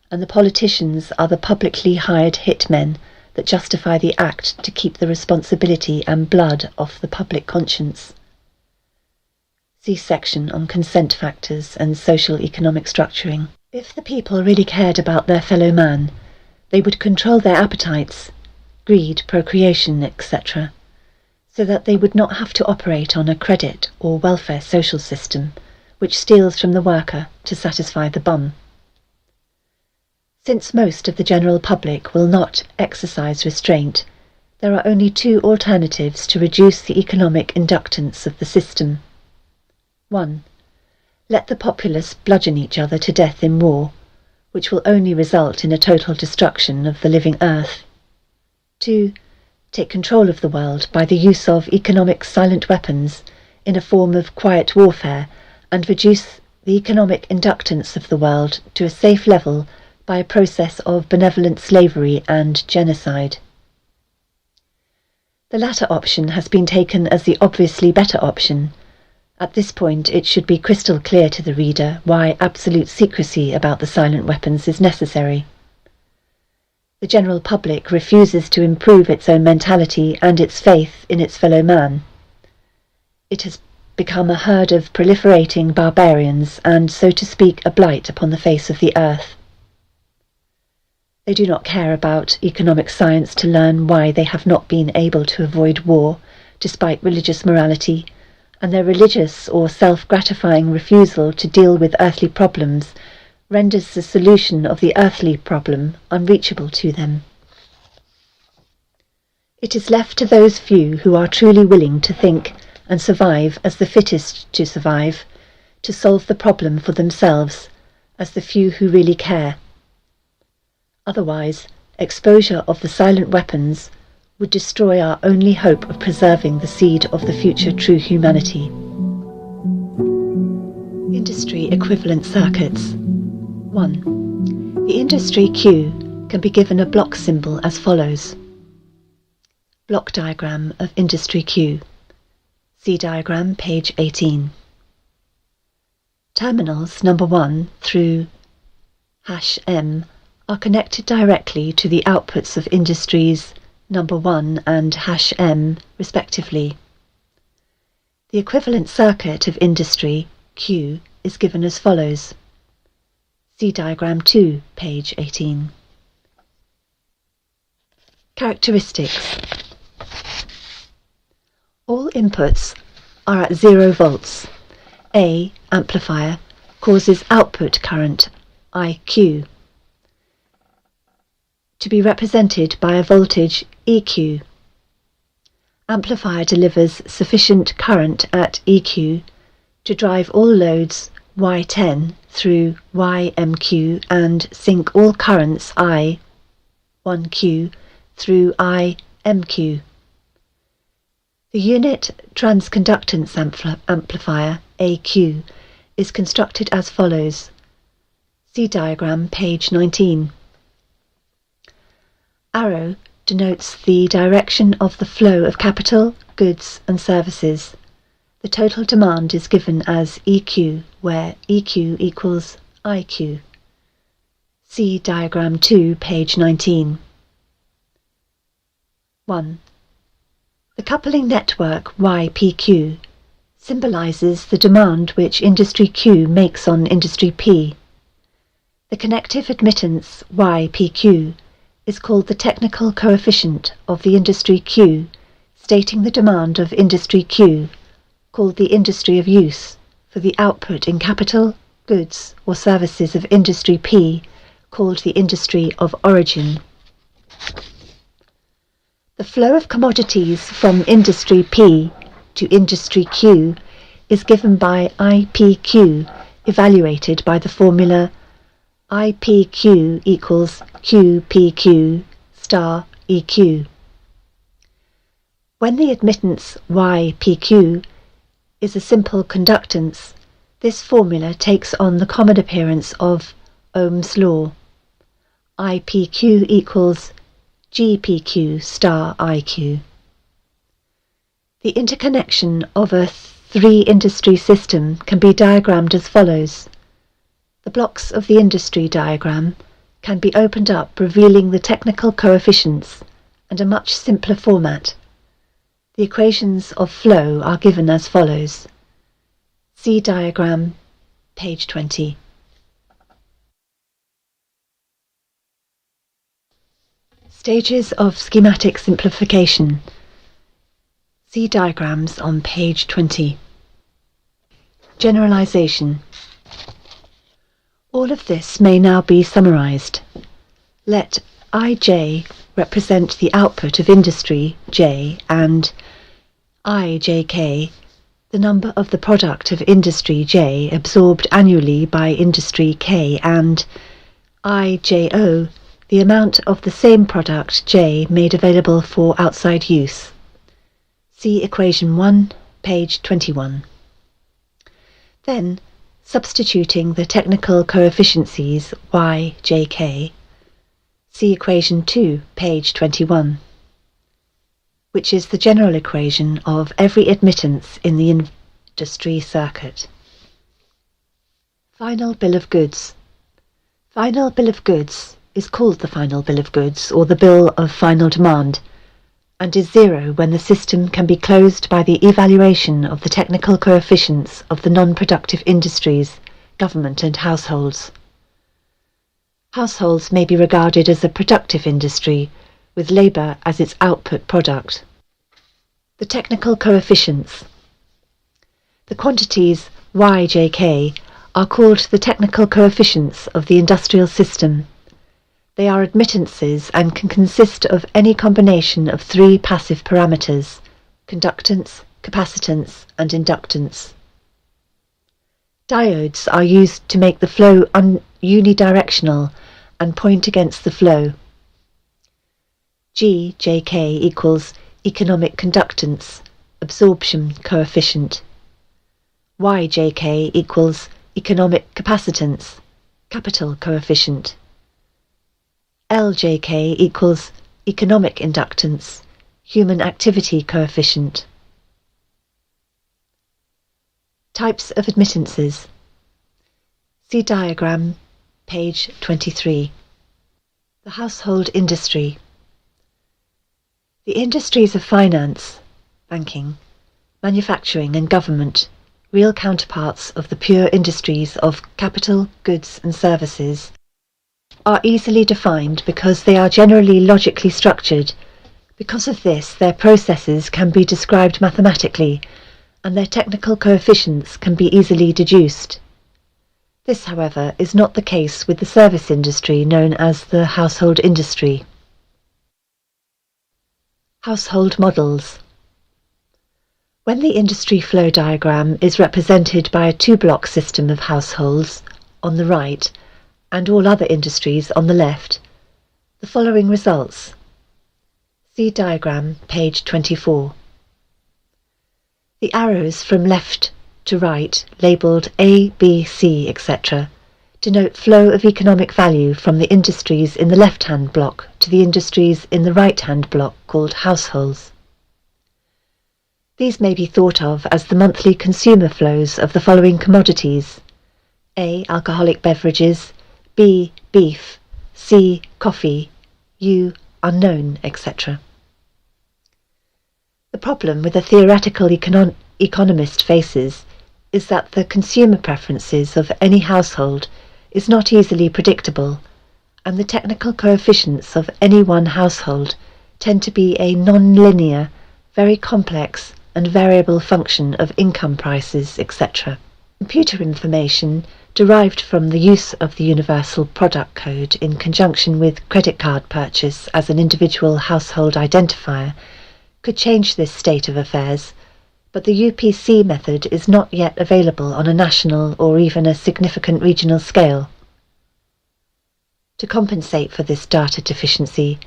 and the politicians are the publicly hired hitmen that justify the act to keep the responsibility and blood off the public conscience. See section on consent factors and social economic structuring. If the people really cared about their fellow man, they would control their appetites, greed, procreation, etc., so that they would not have to operate on a credit or welfare social system, which steals from the worker to satisfy the bum. Since most of the general public will not exercise restraint, there are only two alternatives to reduce the economic inductance of the system. 1. Let the populace bludgeon each other to death in war, which will only result in a total destruction of the living earth. 2. Take control of the world by the use of economic silent weapons in a form of quiet warfare, and reduce the economic inductance of the world to a safe level by a process of benevolent slavery and genocide. The latter option has been taken as the obviously better option. At this point it should be crystal clear to the reader why absolute secrecy about the silent weapons is necessary. The general public refuses to improve its own mentality and its faith in its fellow man. It has become a herd of proliferating barbarians and, so to speak, a blight upon the face of the earth. They do not care about economic science to learn why they have not been able to avoid war, despite religious morality, and their religious or self-gratifying refusal to deal with earthly problems renders the solution of the earthly problem unreachable to them. It is left to those few who are truly willing to think and survive as the fittest to survive, to solve the problem for themselves as the few who really care. Otherwise, exposure of the silent weapons would destroy our only hope of preserving the seed of the future true humanity. Industry equivalent circuits. 1. The industry Q can be given a block symbol as follows. Block diagram of industry Q. See diagram, page 18. Terminals number 1 through #M are connected directly to the outputs of industries number 1 and #M respectively. The equivalent circuit of industry Q is given as follows. See diagram 2, page 18. Characteristics. All inputs are at 0 volts. A amplifier causes output current IQ to be represented by a voltage EQ. Amplifier delivers sufficient current at EQ to drive all loads Y10 through YMQ and sink all currents I1Q through IMQ. The unit transconductance amplifier AQ is constructed as follows. See diagram, page 19. Arrow denotes the direction of the flow of capital, goods and services. The total demand is given as EQ, where EQ equals IQ. See diagram 2, page 19. 1. The coupling network YPQ symbolizes the demand which industry Q makes on industry P. The connective admittance YPQ is called the technical coefficient of the industry Q, stating the demand of industry Q, called the industry of use, for the output in capital, goods or services of industry P, called the industry of origin. The flow of commodities from industry P to industry Q is given by IPQ, evaluated by the formula IPQ equals QPQ star EQ. When the admittance YPQ is a simple conductance, this formula takes on the common appearance of Ohm's law. IPQ equals GPQ star IQ. The interconnection of a three-industry system can be diagrammed as follows. The blocks of the industry diagram can be opened up, revealing the technical coefficients and a much simpler format. The equations of flow are given as follows. See diagram, page 20. Stages of schematic simplification. See diagrams on page 20. Generalization. All of this may now be summarized. Let Ij represent the output of industry J and Ijk the number of the product of industry J absorbed annually by industry K, and Ijo the amount of the same product J made available for outside use. See equation 1, page 21. Then, substituting the technical coefficients y, j, k, see equation 2, page 21, which is the general equation of every admittance in the industry circuit. Final bill of goods. Final bill of goods is called the final bill of goods or the bill of final demand, and is zero when the system can be closed by the evaluation of the technical coefficients of the non-productive industries, government and households. Households may be regarded as a productive industry, with labour as its output product. The technical coefficients. The quantities y, j, k are called the technical coefficients of the industrial system. They are admittances and can consist of any combination of three passive parameters: conductance, capacitance, and inductance. Diodes are used to make the flow unidirectional and point against the flow. Gjk equals economic conductance, absorption coefficient. Yjk equals economic capacitance, capital coefficient. Ljk equals economic inductance, human activity coefficient. Types of admittances. See diagram, page 23. The household industry. The industries of finance, banking, manufacturing and government, real counterparts of the pure industries of capital, goods and services, are easily defined because they are generally logically structured. Because of this, their processes can be described mathematically, and their technical coefficients can be easily deduced. This, however, is not the case with the service industry known as the household industry. Household models. When the industry flow diagram is represented by a two-block system of households on the right and all other industries on the left, the following results. See diagram, page 24. The arrows from left to right, labelled A, B, C, etc., denote flow of economic value from the industries in the left-hand block to the industries in the right-hand block called households. These may be thought of as the monthly consumer flows of the following commodities: A, alcoholic beverages, B, beef, C, coffee, U, unknown, etc. The problem with a theoretical economist faces is that the consumer preferences of any household is not easily predictable, and the technical coefficients of any one household tend to be a non-linear, very complex and variable function of income prices, etc. Computer information derived from the use of the Universal Product Code in conjunction with credit card purchase as an individual household identifier could change this state of affairs, but the UPC method is not yet available on a national or even a significant regional scale. To compensate for this data deficiency,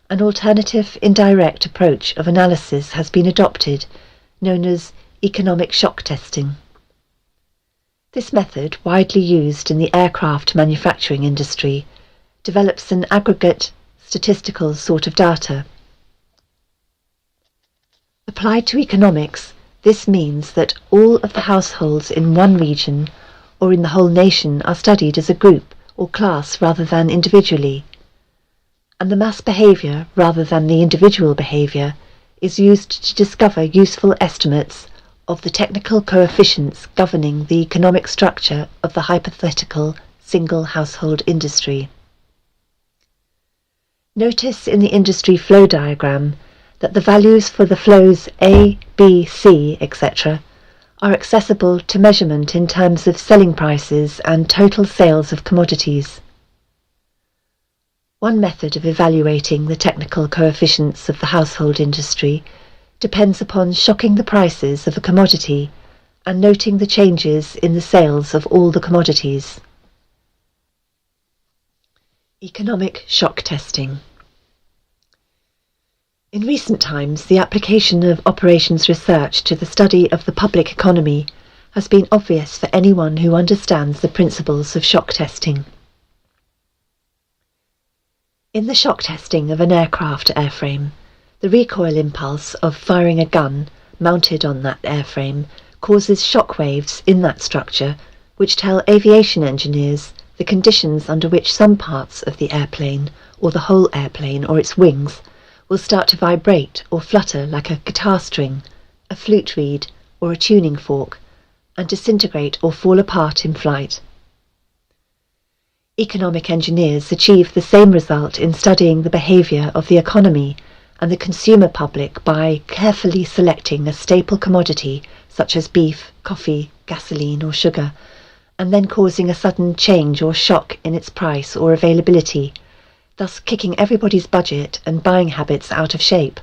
an alternative indirect approach of analysis has been adopted, known as economic shock testing. This method, widely used in the aircraft manufacturing industry, develops an aggregate statistical sort of data. Applied to economics, this means that all of the households in one region or in the whole nation are studied as a group or class rather than individually, and the mass behaviour rather than the individual behaviour is used to discover useful estimates of the technical coefficients governing the economic structure of the hypothetical single household industry. Notice in the industry flow diagram that the values for the flows A, B, C, etc. are accessible to measurement in terms of selling prices and total sales of commodities. One method of evaluating the technical coefficients of the household industry depends upon shocking the prices of a commodity and noting the changes in the sales of all the commodities. Economic shock testing. In recent times, the application of operations research to the study of the public economy has been obvious for anyone who understands the principles of shock testing. In the shock testing of an aircraft airframe, the recoil impulse of firing a gun mounted on that airframe causes shock waves in that structure which tell aviation engineers the conditions under which some parts of the airplane, or the whole airplane or its wings, will start to vibrate or flutter like a guitar string, a flute reed, or a tuning fork, and disintegrate or fall apart in flight. Economic engineers achieve the same result in studying the behaviour of the economy and the consumer public by carefully selecting a staple commodity such as beef, coffee, gasoline or sugar, and then causing a sudden change or shock in its price or availability, thus kicking everybody's budget and buying habits out of shape.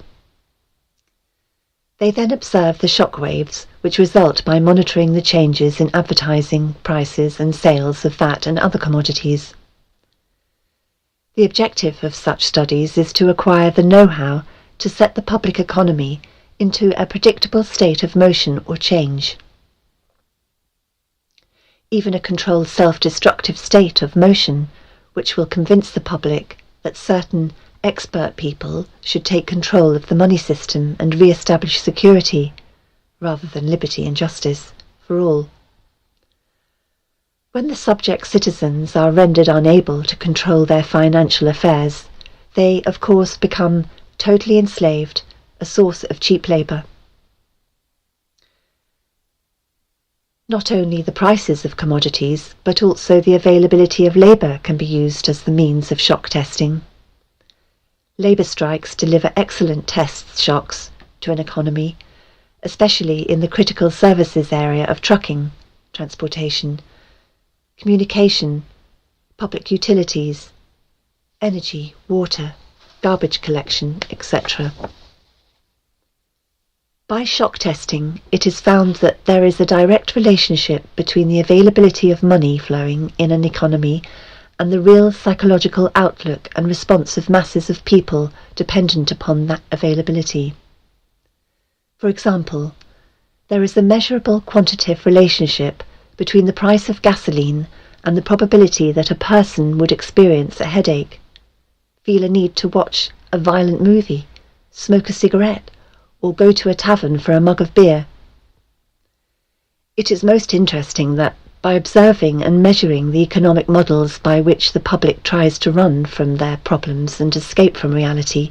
They then observe the shock waves which result by monitoring the changes in advertising, prices and sales of that and other commodities. The objective of such studies is to acquire the know-how to set the public economy into a predictable state of motion or change. Even a controlled self-destructive state of motion, which will convince the public that certain expert people should take control of the money system and re-establish security, rather than liberty and justice, for all. When the subject citizens are rendered unable to control their financial affairs, they, of course, become totally enslaved, a source of cheap labour. Not only the prices of commodities, but also the availability of labour can be used as the means of shock testing. Labour strikes deliver excellent test shocks to an economy, especially in the critical services area of trucking, transportation, communication, public utilities, energy, water, garbage collection, etc. By shock testing, it is found that there is a direct relationship between the availability of money flowing in an economy and the real psychological outlook and response of masses of people dependent upon that availability. For example, there is a measurable quantitative relationship between the price of gasoline and the probability that a person would experience a headache, feel a need to watch a violent movie, smoke a cigarette, or go to a tavern for a mug of beer. It is most interesting that by observing and measuring the economic models by which the public tries to run from their problems and escape from reality,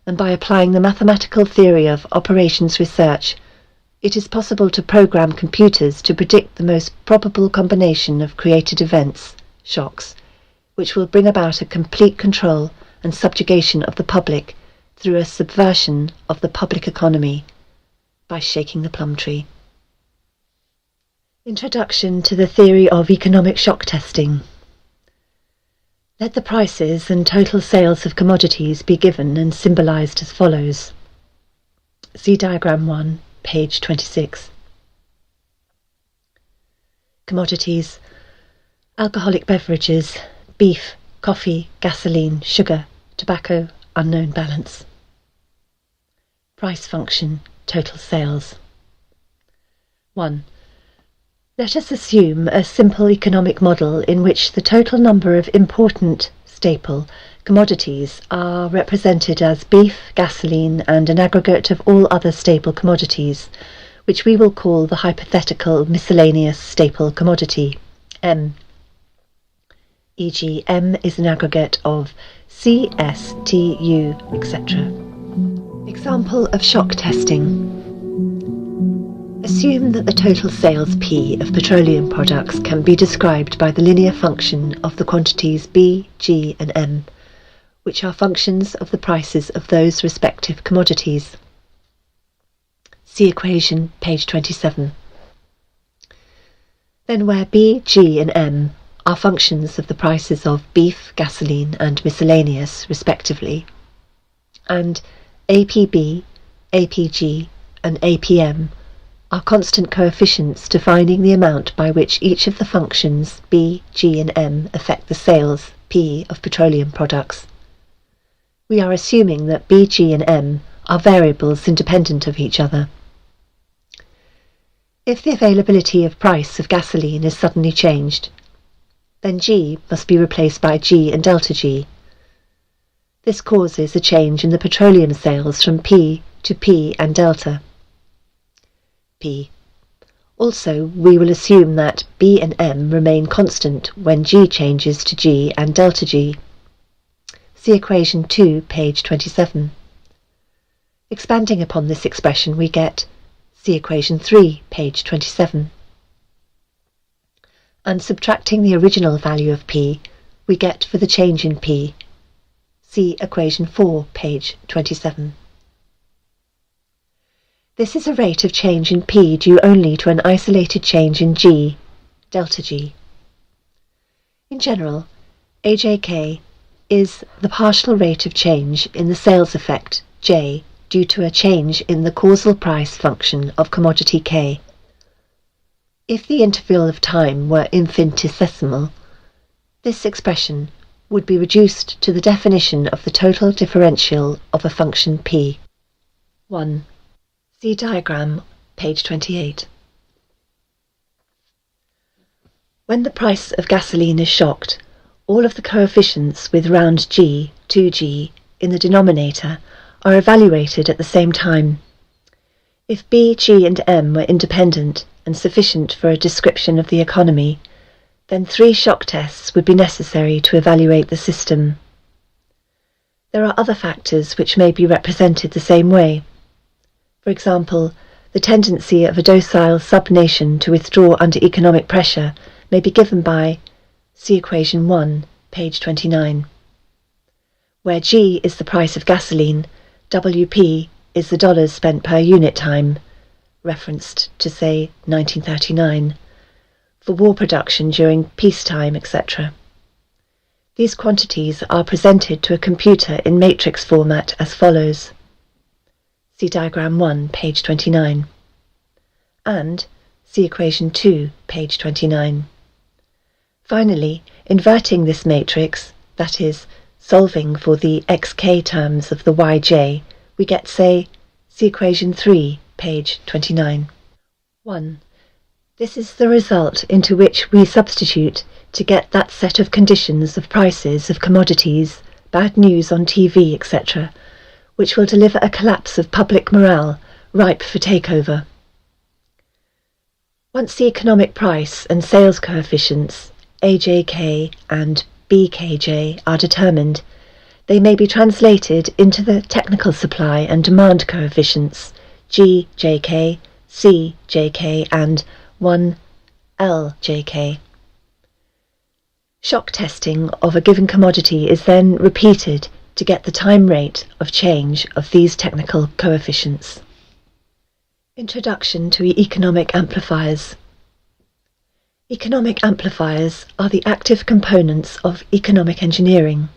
and by applying the mathematical theory of operations research, it is possible to program computers to predict the most probable combination of created events, shocks, which will bring about a complete control and subjugation of the public through a subversion of the public economy by shaking the plum tree. Introduction to the theory of economic shock testing. Let the prices and total sales of commodities be given and symbolized as follows. See diagram 1, page 26. Commodities: alcoholic beverages, beef, coffee, gasoline, sugar, tobacco, unknown balance. Price function, total sales. 1. Let us assume a simple economic model in which the total number of important staple commodities are represented as beef, gasoline, and an aggregate of all other staple commodities, which we will call the hypothetical miscellaneous staple commodity, M. E.g., M is an aggregate of C, S, T, U, etc. Example of shock testing. Assume that the total sales P of petroleum products can be described by the linear function of the quantities B, G and M, which are functions of the prices of those respective commodities. See equation, page 27. Then where B, G and M are functions of the prices of beef, gasoline and miscellaneous respectively, and APB, APG and APM are constant coefficients defining the amount by which each of the functions B, G and M affect the sales, P, of petroleum products. We are assuming that B, G and M are variables independent of each other. If the availability of price of gasoline is suddenly changed, then G must be replaced by G and delta G. This causes a change in the petroleum sales from P to P and delta P. Also, we will assume that B and M remain constant when G changes to G and delta G. See equation 2, page 27. Expanding upon this expression, we get, see equation 3, page 27. And subtracting the original value of P, we get for the change in P. See equation 4, page 27. This is a rate of change in P due only to an isolated change in G, delta G. In general, AJK is the partial rate of change in the sales effect, J, due to a change in the causal price function of commodity K. If the interval of time were infinitesimal, this expression would be reduced to the definition of the total differential of a function P. 1. See diagram, page 28. When the price of gasoline is shocked, all of the coefficients with round G, 2G, in the denominator are evaluated at the same time. If B, G and M were independent and sufficient for a description of the economy, then 3 shock tests would be necessary to evaluate the system. There are other factors which may be represented the same way. For example, the tendency of a docile sub-nation to withdraw under economic pressure may be given by, see equation 1, page 29. Where G is the price of gasoline, WP is the dollars spent per unit time, referenced to, say, 1939, for war production during peacetime, etc. These quantities are presented to a computer in matrix format as follows. See diagram 1, page 29. And see equation 2, page 29. Finally, inverting this matrix, that is, solving for the xk terms of the yj, we get, say, see equation 3, page 29. 1. This is the result into which we substitute to get that set of conditions of prices of commodities, bad news on TV, etc., which will deliver a collapse of public morale ripe for takeover. Once the economic price and sales coefficients, AJK and BKJ, are determined, they may be translated into the technical supply and demand coefficients, GJK, CJK and 1LJK. Shock testing of a given commodity is then repeated to get the time rate of change of these technical coefficients. Introduction to economic amplifiers. Economic amplifiers are the active components of economic engineering.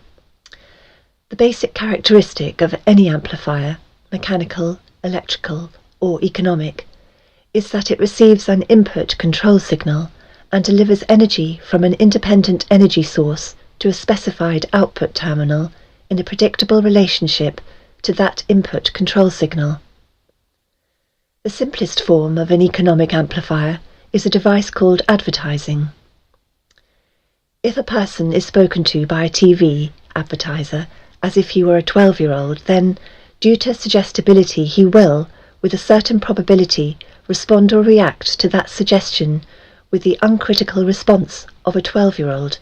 The basic characteristic of any amplifier, mechanical, electrical, or economic, is that it receives an input control signal and delivers energy from an independent energy source to a specified output terminal in a predictable relationship to that input control signal. The simplest form of an economic amplifier is a device called advertising. If a person is spoken to by a TV advertiser as if he were a 12-year-old, then, due to suggestibility, he will, with a certain probability, respond or react to that suggestion with the uncritical response of a 12-year-old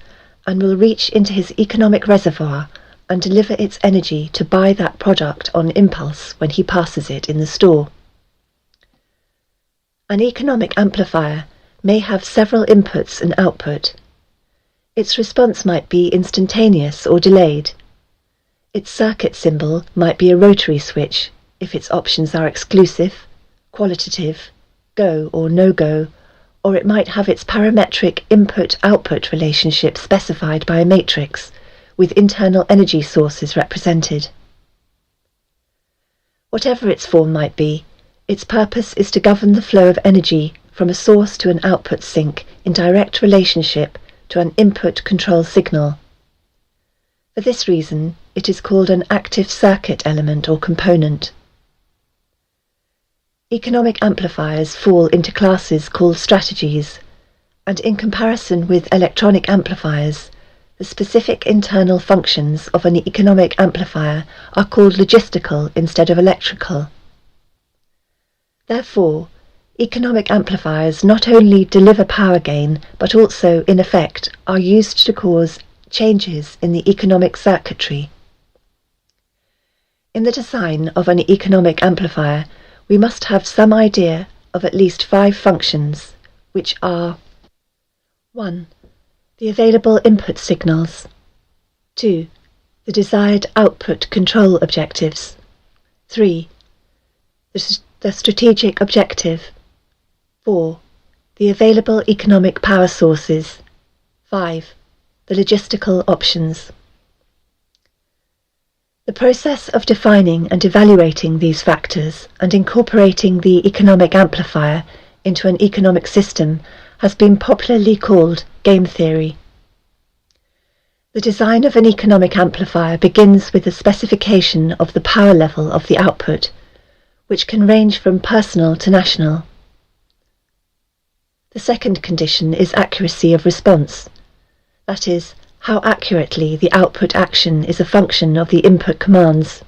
and will reach into his economic reservoir and deliver its energy to buy that product on impulse when he passes it in the store. An economic amplifier may have several inputs and output. Its response might be instantaneous or delayed. Its circuit symbol might be a rotary switch if its options are exclusive, qualitative, go or no-go, or it might have its parametric input-output relationship specified by a matrix, with internal energy sources represented. Whatever its form might be, its purpose is to govern the flow of energy from a source to an output sink in direct relationship to an input control signal. For this reason, it is called an active circuit element or component. Economic amplifiers fall into classes called strategies, and in comparison with electronic amplifiers, the specific internal functions of an economic amplifier are called logistical instead of electrical. Therefore, economic amplifiers not only deliver power gain, but also, in effect, are used to cause changes in the economic circuitry. In the design of an economic amplifier, we must have some idea of at least 5 functions, which are 1. The available input signals. 2. The desired output control objectives. 3. The strategic objective. 4. The available economic power sources. 5. The logistical options. The process of defining and evaluating these factors and incorporating the economic amplifier into an economic system has been popularly called game theory. The design of an economic amplifier begins with the specification of the power level of the output, which can range from personal to national. The second condition is accuracy of response, that is, how accurately the output action is a function of the input commands.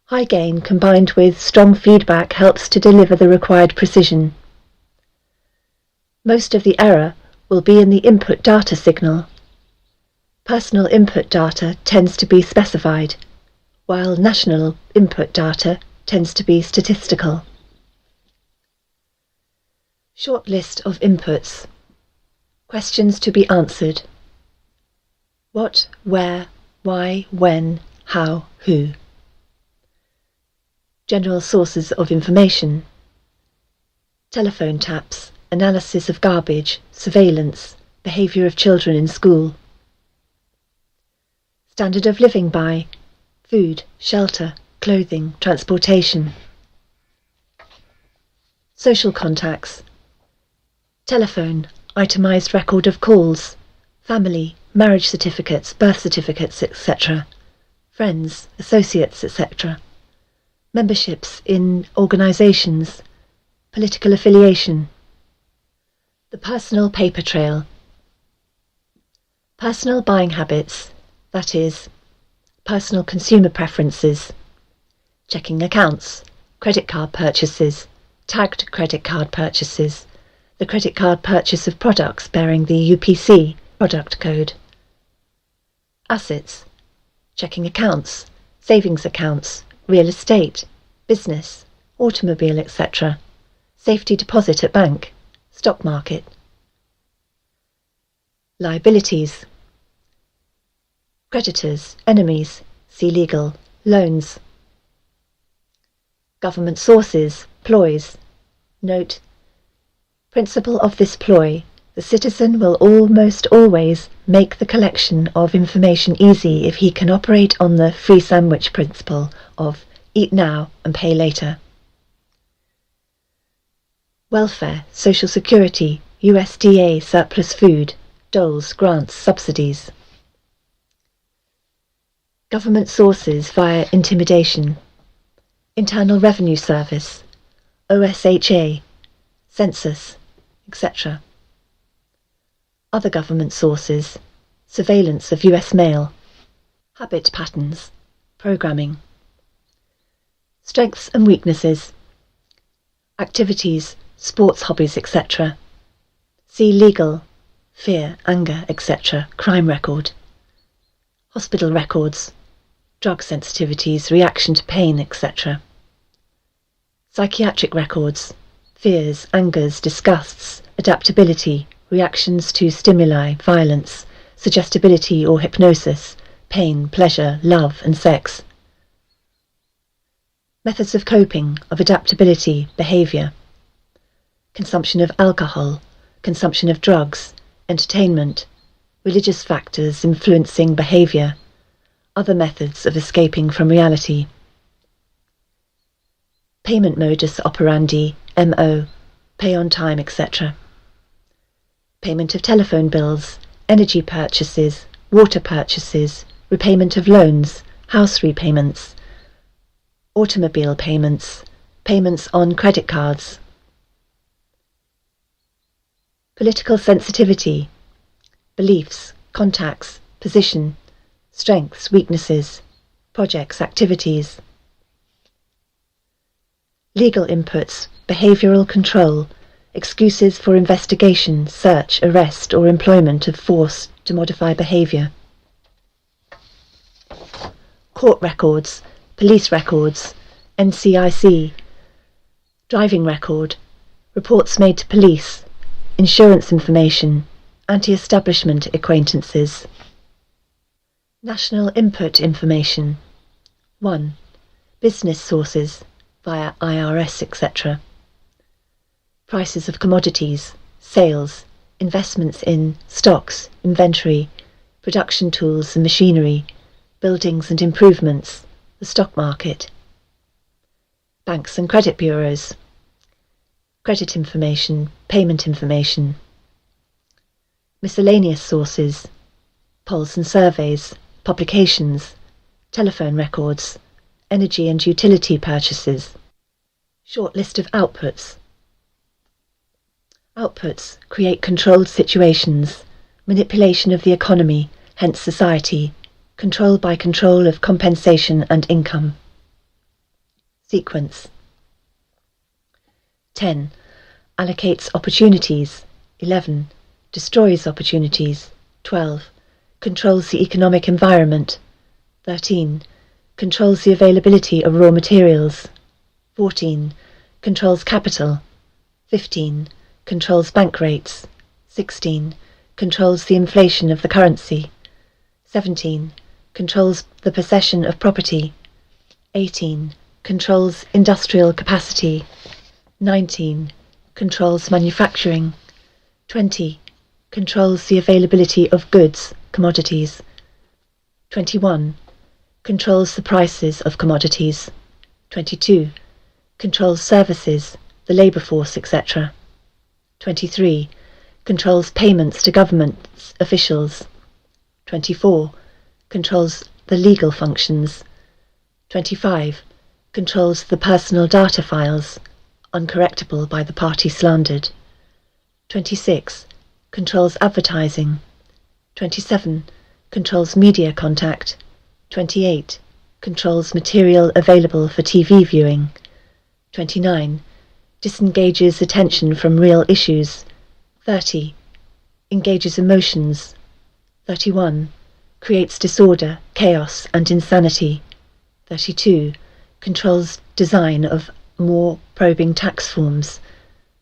High gain combined with strong feedback helps to deliver the required precision. Most of the error will be in the input data signal. Personal input data tends to be specified, while national input data tends to be statistical. Short list of inputs. Questions to be answered. What, where, why, when, how, who. General sources of information. Telephone taps, analysis of garbage, surveillance, behaviour of children in school. Standard of living by food, shelter, clothing, transportation. Social contacts. Telephone, itemised record of calls, family, marriage certificates, birth certificates, etc. Friends, associates, etc. Memberships in organisations, political affiliation. The personal paper trail. Personal buying habits, that is, personal consumer preferences. Checking accounts, credit card purchases, tagged credit card purchases, the credit card purchase of products bearing the UPC product code. Assets, checking accounts, savings accounts, real estate, business, automobile, etc. Safety deposit at bank, stock market. Liabilities. Creditors, enemies, see legal, loans. Government sources, ploys. Note, principle of this ploy. The citizen will almost always make the collection of information easy if he can operate on the free sandwich principle of eat now and pay later. Welfare, Social Security, USDA surplus food, doles, grants, subsidies. Government sources via intimidation. Internal Revenue Service, OSHA, Census, etc. Other government sources, surveillance of US mail. Habit patterns, programming. Strengths and weaknesses. Activities, sports hobbies, etc. See legal, fear, anger, etc. Crime record. Hospital records, drug sensitivities, reaction to pain, etc. Psychiatric records, fears, angers, disgusts, adaptability, reactions to stimuli, violence, suggestibility or hypnosis, pain, pleasure, love and sex. Methods of coping, of adaptability, behaviour. Consumption of alcohol, consumption of drugs, entertainment, religious factors influencing behaviour, other methods of escaping from reality. Payment modus operandi, MO, pay on time, etc. Payment of telephone bills, energy purchases, water purchases, repayment of loans, house repayments, automobile payments, payments on credit cards. Political sensitivity, beliefs, contacts, position, strengths, weaknesses, projects, activities. Legal inputs, behavioural control, excuses for investigation, search, arrest or employment of force to modify behaviour. Court records, police records, NCIC, driving record, reports made to police, insurance information, anti-establishment acquaintances. National input information. 1. Business sources, via IRS, etc. Prices of commodities, sales, investments in stocks, inventory, production tools and machinery, buildings and improvements, the stock market. Banks and credit bureaus. Credit information, payment information. Miscellaneous sources, polls and surveys, publications, telephone records, energy and utility purchases. Short list of outputs. Outputs create controlled situations, manipulation of the economy, hence society, control by control of compensation and income. Sequence. 10. Allocates opportunities. 11. Destroys opportunities. 12. Controls the economic environment. 13. Controls the availability of raw materials. 14. Controls capital. 15. Controls bank rates. 16. Controls the inflation of the currency. 17. Controls the possession of property. 18. Controls industrial capacity. 19. Controls manufacturing. 20. Controls the availability of goods, commodities. 21. Controls the prices of commodities. 22. Controls services, the labour force, etc. 23. Controls payments to government officials. 24. Controls the legal functions. 25. Controls the personal data files, uncorrectable by the party slandered. 26. Controls advertising. 27. Controls media contact. 28. Controls material available for TV viewing. 29. Disengages attention from real issues. 30. Engages emotions. 31. Creates disorder, chaos and insanity. 32. Controls design of more probing tax forms.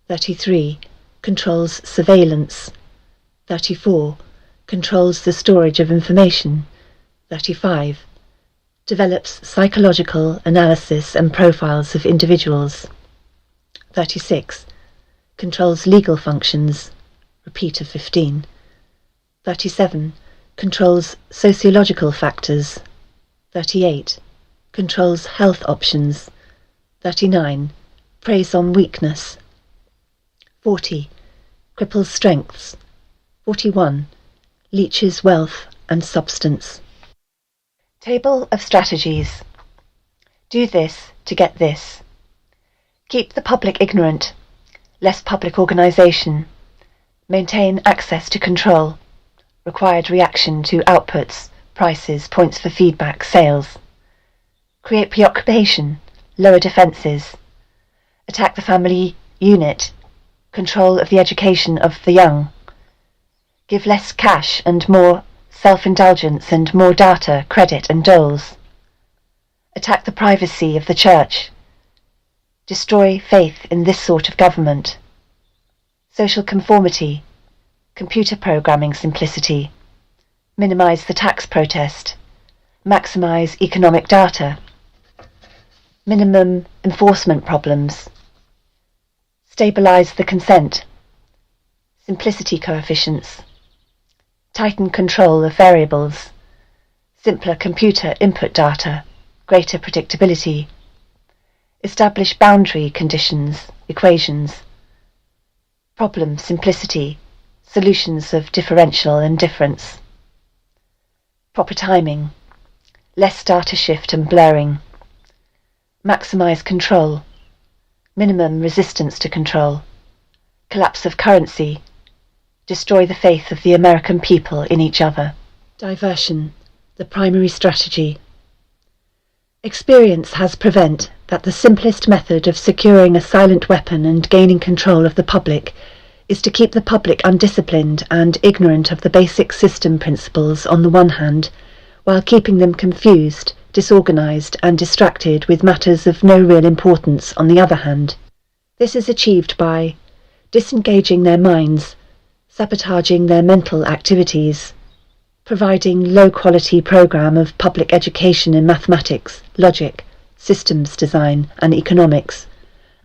33. Controls surveillance. 34. Controls the storage of information. 35. Develops psychological analysis and profiles of individuals. 36. Controls legal functions. Repeat of 15. 37. Controls sociological factors. 38. Controls health options. 39. Preys on weakness. 40. Cripples strengths. 41. Leeches wealth and substance. Table of strategies. Do this to get this. Keep the public ignorant. Less public organisation. Maintain access to control. Required reaction to outputs, prices, points for feedback, sales. Create preoccupation. Lower defences. Attack the family unit. Control of the education of the young. Give less cash and more self-indulgence and more data, credit and doles. Attack the privacy of the church. Destroy faith in this sort of government. Social conformity. Computer programming simplicity. Minimise the tax protest. Maximise economic data. Minimum enforcement problems. Stabilise the consent. simplicity coefficients, tighten control of variables, simpler computer input data, greater predictability, establish boundary conditions, equations, problem simplicity, solutions of differential and difference, proper timing, less data shift and blurring, maximize control, minimum resistance to control, collapse of currency, destroy the faith of the American people in each other. Diversion, the primary strategy. Experience has proven that the simplest method of securing a silent weapon and gaining control of the public is to keep the public undisciplined and ignorant of the basic system principles on the one hand, while keeping them confused, disorganized and distracted with matters of no real importance on the other hand. This is achieved by disengaging their minds, sabotaging their mental activities, providing low-quality program of public education in mathematics, logic, systems design and economics,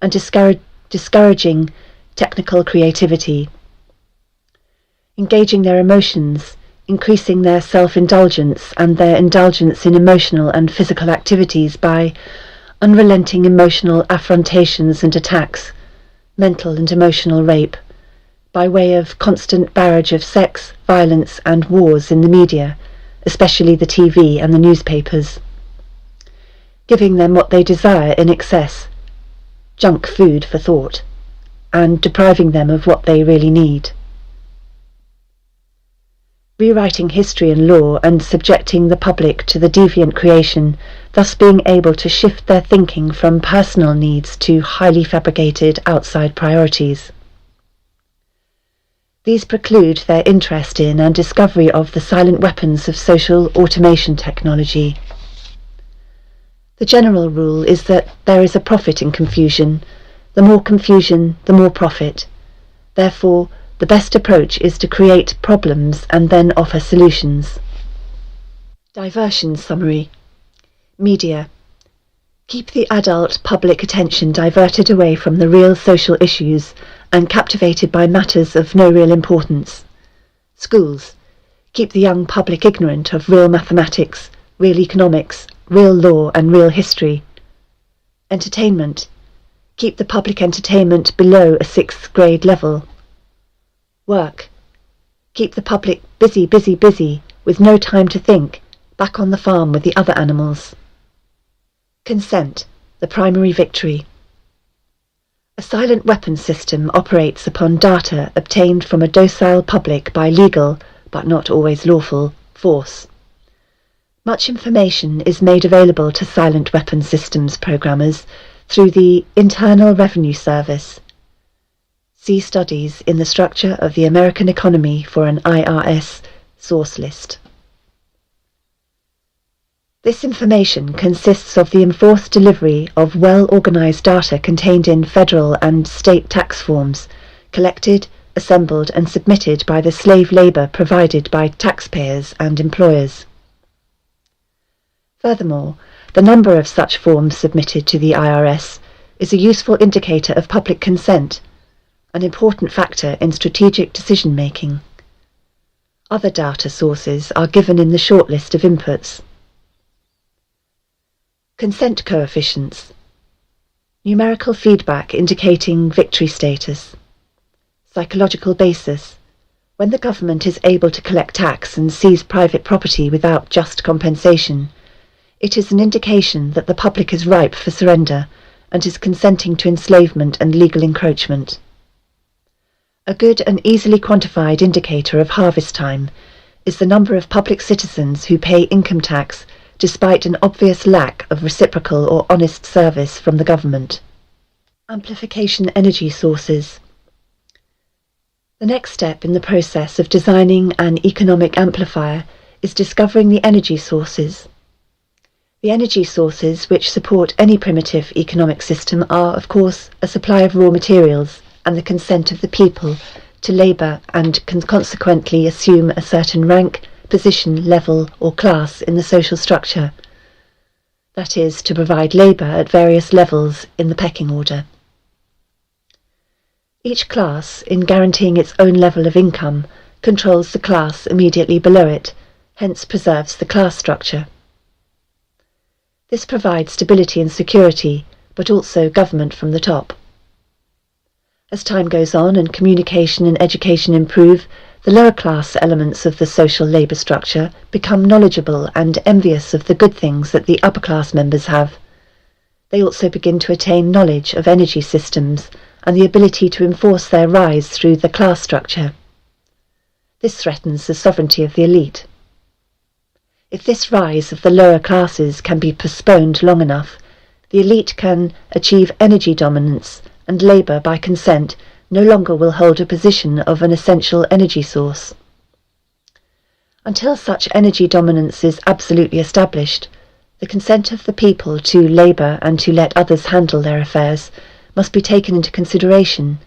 and discouraging technical creativity, engaging their emotions, increasing their self-indulgence and their indulgence in emotional and physical activities by unrelenting emotional affrontations and attacks, mental and emotional rape, by way of constant barrage of sex, violence and wars in the media, especially the TV and the newspapers, giving them what they desire in excess, junk food for thought, and depriving them of what they really need. Rewriting history and law and subjecting the public to the deviant creation, thus being able to shift their thinking from personal needs to highly fabricated outside priorities. These preclude their interest in and discovery of the silent weapons of social automation technology. The general rule is that there is a profit in confusion. The more confusion, the more profit. Therefore, the best approach is to create problems and then offer solutions. Diversion summary. Media. Keep the adult public attention diverted away from the real social issues and captivated by matters of no real importance. Schools. Keep the young public ignorant of real mathematics, real economics, real law and real history. Entertainment. Keep the public entertainment below a 6th grade level. Work. Keep the public busy, busy, busy, with no time to think, back on the farm with the other animals. Consent, the primary victory. A silent weapon system operates upon data obtained from a docile public by legal, but not always lawful, force. Much information is made available to silent weapon systems programmers through the Internal Revenue Service. See studies in the structure of the American economy for an IRS source list. This information consists of the enforced delivery of well-organized data contained in federal and state tax forms, collected, assembled and submitted by the slave labor provided by taxpayers and employers. Furthermore, the number of such forms submitted to the IRS is a useful indicator of public consent, an important factor in strategic decision-making. Other data sources are given in the short list of inputs. Consent coefficients. Numerical feedback indicating victory status. Psychological basis. When the government is able to collect tax and seize private property without just compensation, it is an indication that the public is ripe for surrender and is consenting to enslavement and legal encroachment. A good and easily quantified indicator of harvest time is the number of public citizens who pay income tax despite an obvious lack of reciprocal or honest service from the government. Amplification energy sources. The next step in the process of designing an economic amplifier is discovering the energy sources. The energy sources which support any primitive economic system are, of course, a supply of raw materials and the consent of the people to labour and can consequently assume a certain rank, position, level or class in the social structure, that is, to provide labour at various levels in the pecking order. Each class, in guaranteeing its own level of income, controls the class immediately below it, hence preserves the class structure. This provides stability and security, but also government from the top. As time goes on and communication and education improve, the lower class elements of the social labour structure become knowledgeable and envious of the good things that the upper class members have. They also begin to attain knowledge of energy systems and the ability to enforce their rise through the class structure. This threatens the sovereignty of the elite. If this rise of the lower classes can be postponed long enough, the elite can achieve energy dominance, and labour, by consent, no longer will hold a position of an essential energy source. Until such energy dominance is absolutely established, the consent of the people to labour and to let others handle their affairs must be taken into consideration,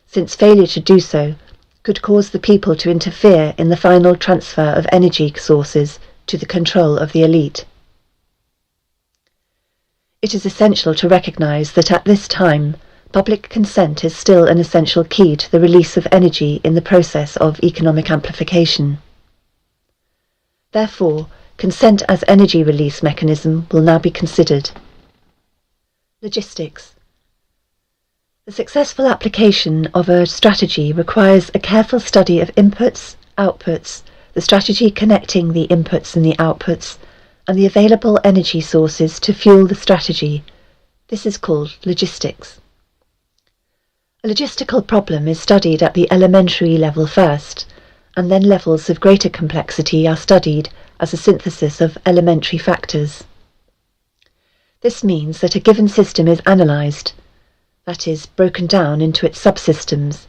since failure to do so could cause the people to interfere in the final transfer of energy sources to the control of the elite. It is essential to recognise that at this time, public consent is still an essential key to the release of energy in the process of economic amplification. Therefore, consent as energy release mechanism will now be considered. Logistics. The successful application of a strategy requires a careful study of inputs, outputs, the strategy connecting the inputs and the outputs, and the available energy sources to fuel the strategy. This is called logistics. A logistical problem is studied at the elementary level first, and then levels of greater complexity are studied as a synthesis of elementary factors. This means that a given system is analysed, that is, broken down into its subsystems,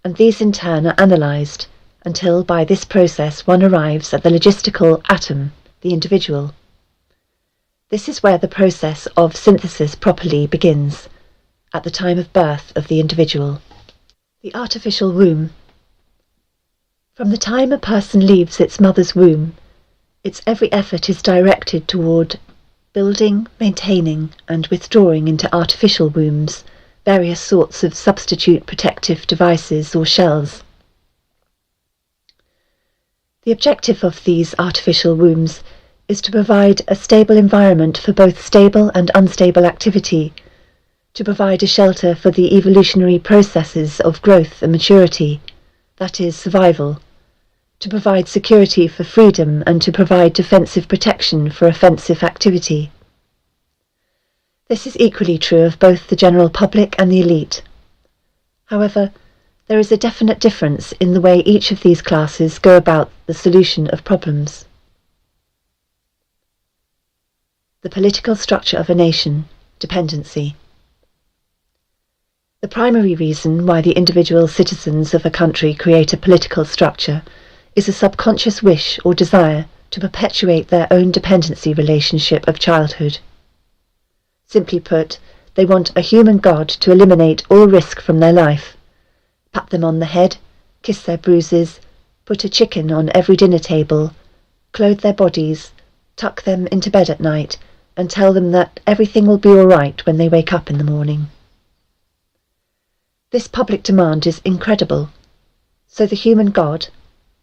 and these in turn are analysed, until by this process one arrives at the logistical atom, the individual. This is where the process of synthesis properly begins, at the time of birth of the individual. The artificial womb. From the time a person leaves its mother's womb, its every effort is directed toward building, maintaining, and withdrawing into artificial wombs various sorts of substitute protective devices or shells. The objective of these artificial wombs is to provide a stable environment for both stable and unstable activity, to provide a shelter for the evolutionary processes of growth and maturity, that is, survival, to provide security for freedom, and to provide defensive protection for offensive activity. This is equally true of both the general public and the elite. However, there is a definite difference in the way each of these classes go about the solution of problems. The political structure of a nation, dependency. The primary reason why the individual citizens of a country create a political structure is a subconscious wish or desire to perpetuate their own dependency relationship of childhood. Simply put, they want a human god to eliminate all risk from their life, pat them on the head, kiss their bruises, put a chicken on every dinner table, clothe their bodies, tuck them into bed at night, and tell them that everything will be all right when they wake up in the morning. This public demand is incredible, so the human god,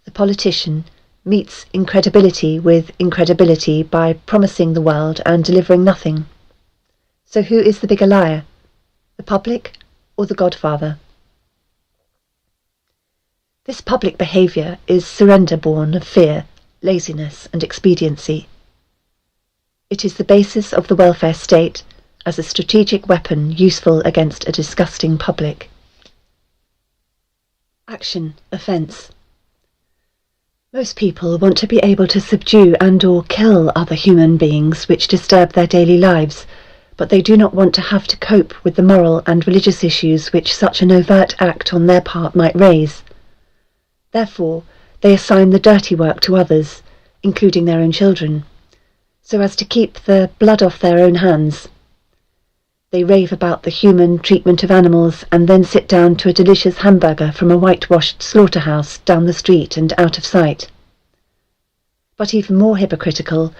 the politician, meets incredibility with incredibility by promising the world and delivering nothing. So who is the bigger liar, the public or the godfather? This public behaviour is surrender born of fear, laziness and expediency. It is the basis of the welfare state as a strategic weapon useful against a disgusting public. Action, offence. Most people want to be able to subdue and or kill other human beings which disturb their daily lives, but they do not want to have to cope with the moral and religious issues which such an overt act on their part might raise. Therefore, they assign the dirty work to others, including their own children, so as to keep the blood off their own hands. They rave about the human treatment of animals and then sit down to a delicious hamburger from a whitewashed slaughterhouse down the street and out of sight. But even more hypocritical,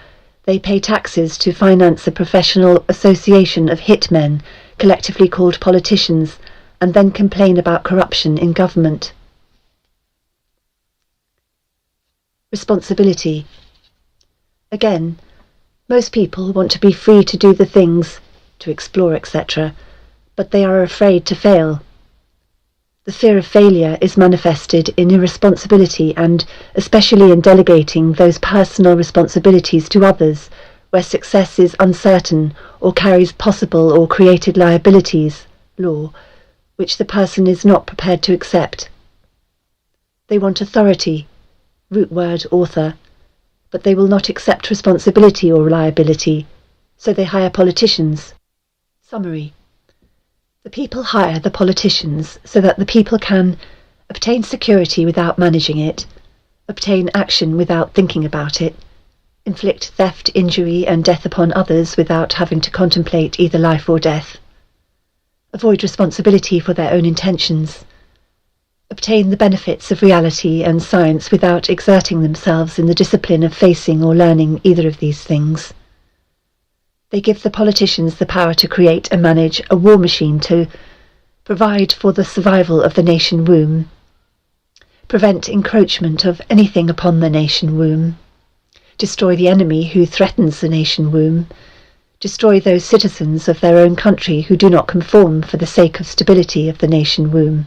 they pay taxes to finance a professional association of hitmen, collectively called politicians, and then complain about corruption in government. Responsibility. Again, most people want to be free to do the things, to explore, etc., but they are afraid to fail. The fear of failure is manifested in irresponsibility and especially in delegating those personal responsibilities to others where success is uncertain or carries possible or created liabilities, law, which the person is not prepared to accept. They want authority, root word author, but they will not accept responsibility or liability, so they hire politicians. Summary. The people hire the politicians so that the people can obtain security without managing it, obtain action without thinking about it, inflict theft, injury and death upon others without having to contemplate either life or death, avoid responsibility for their own intentions, obtain the benefits of reality and science without exerting themselves in the discipline of facing or learning either of these things. They give the politicians the power to create and manage a war machine to provide for the survival of the nation womb, prevent encroachment of anything upon the nation womb, destroy the enemy who threatens the nation womb, destroy those citizens of their own country who do not conform for the sake of stability of the nation womb.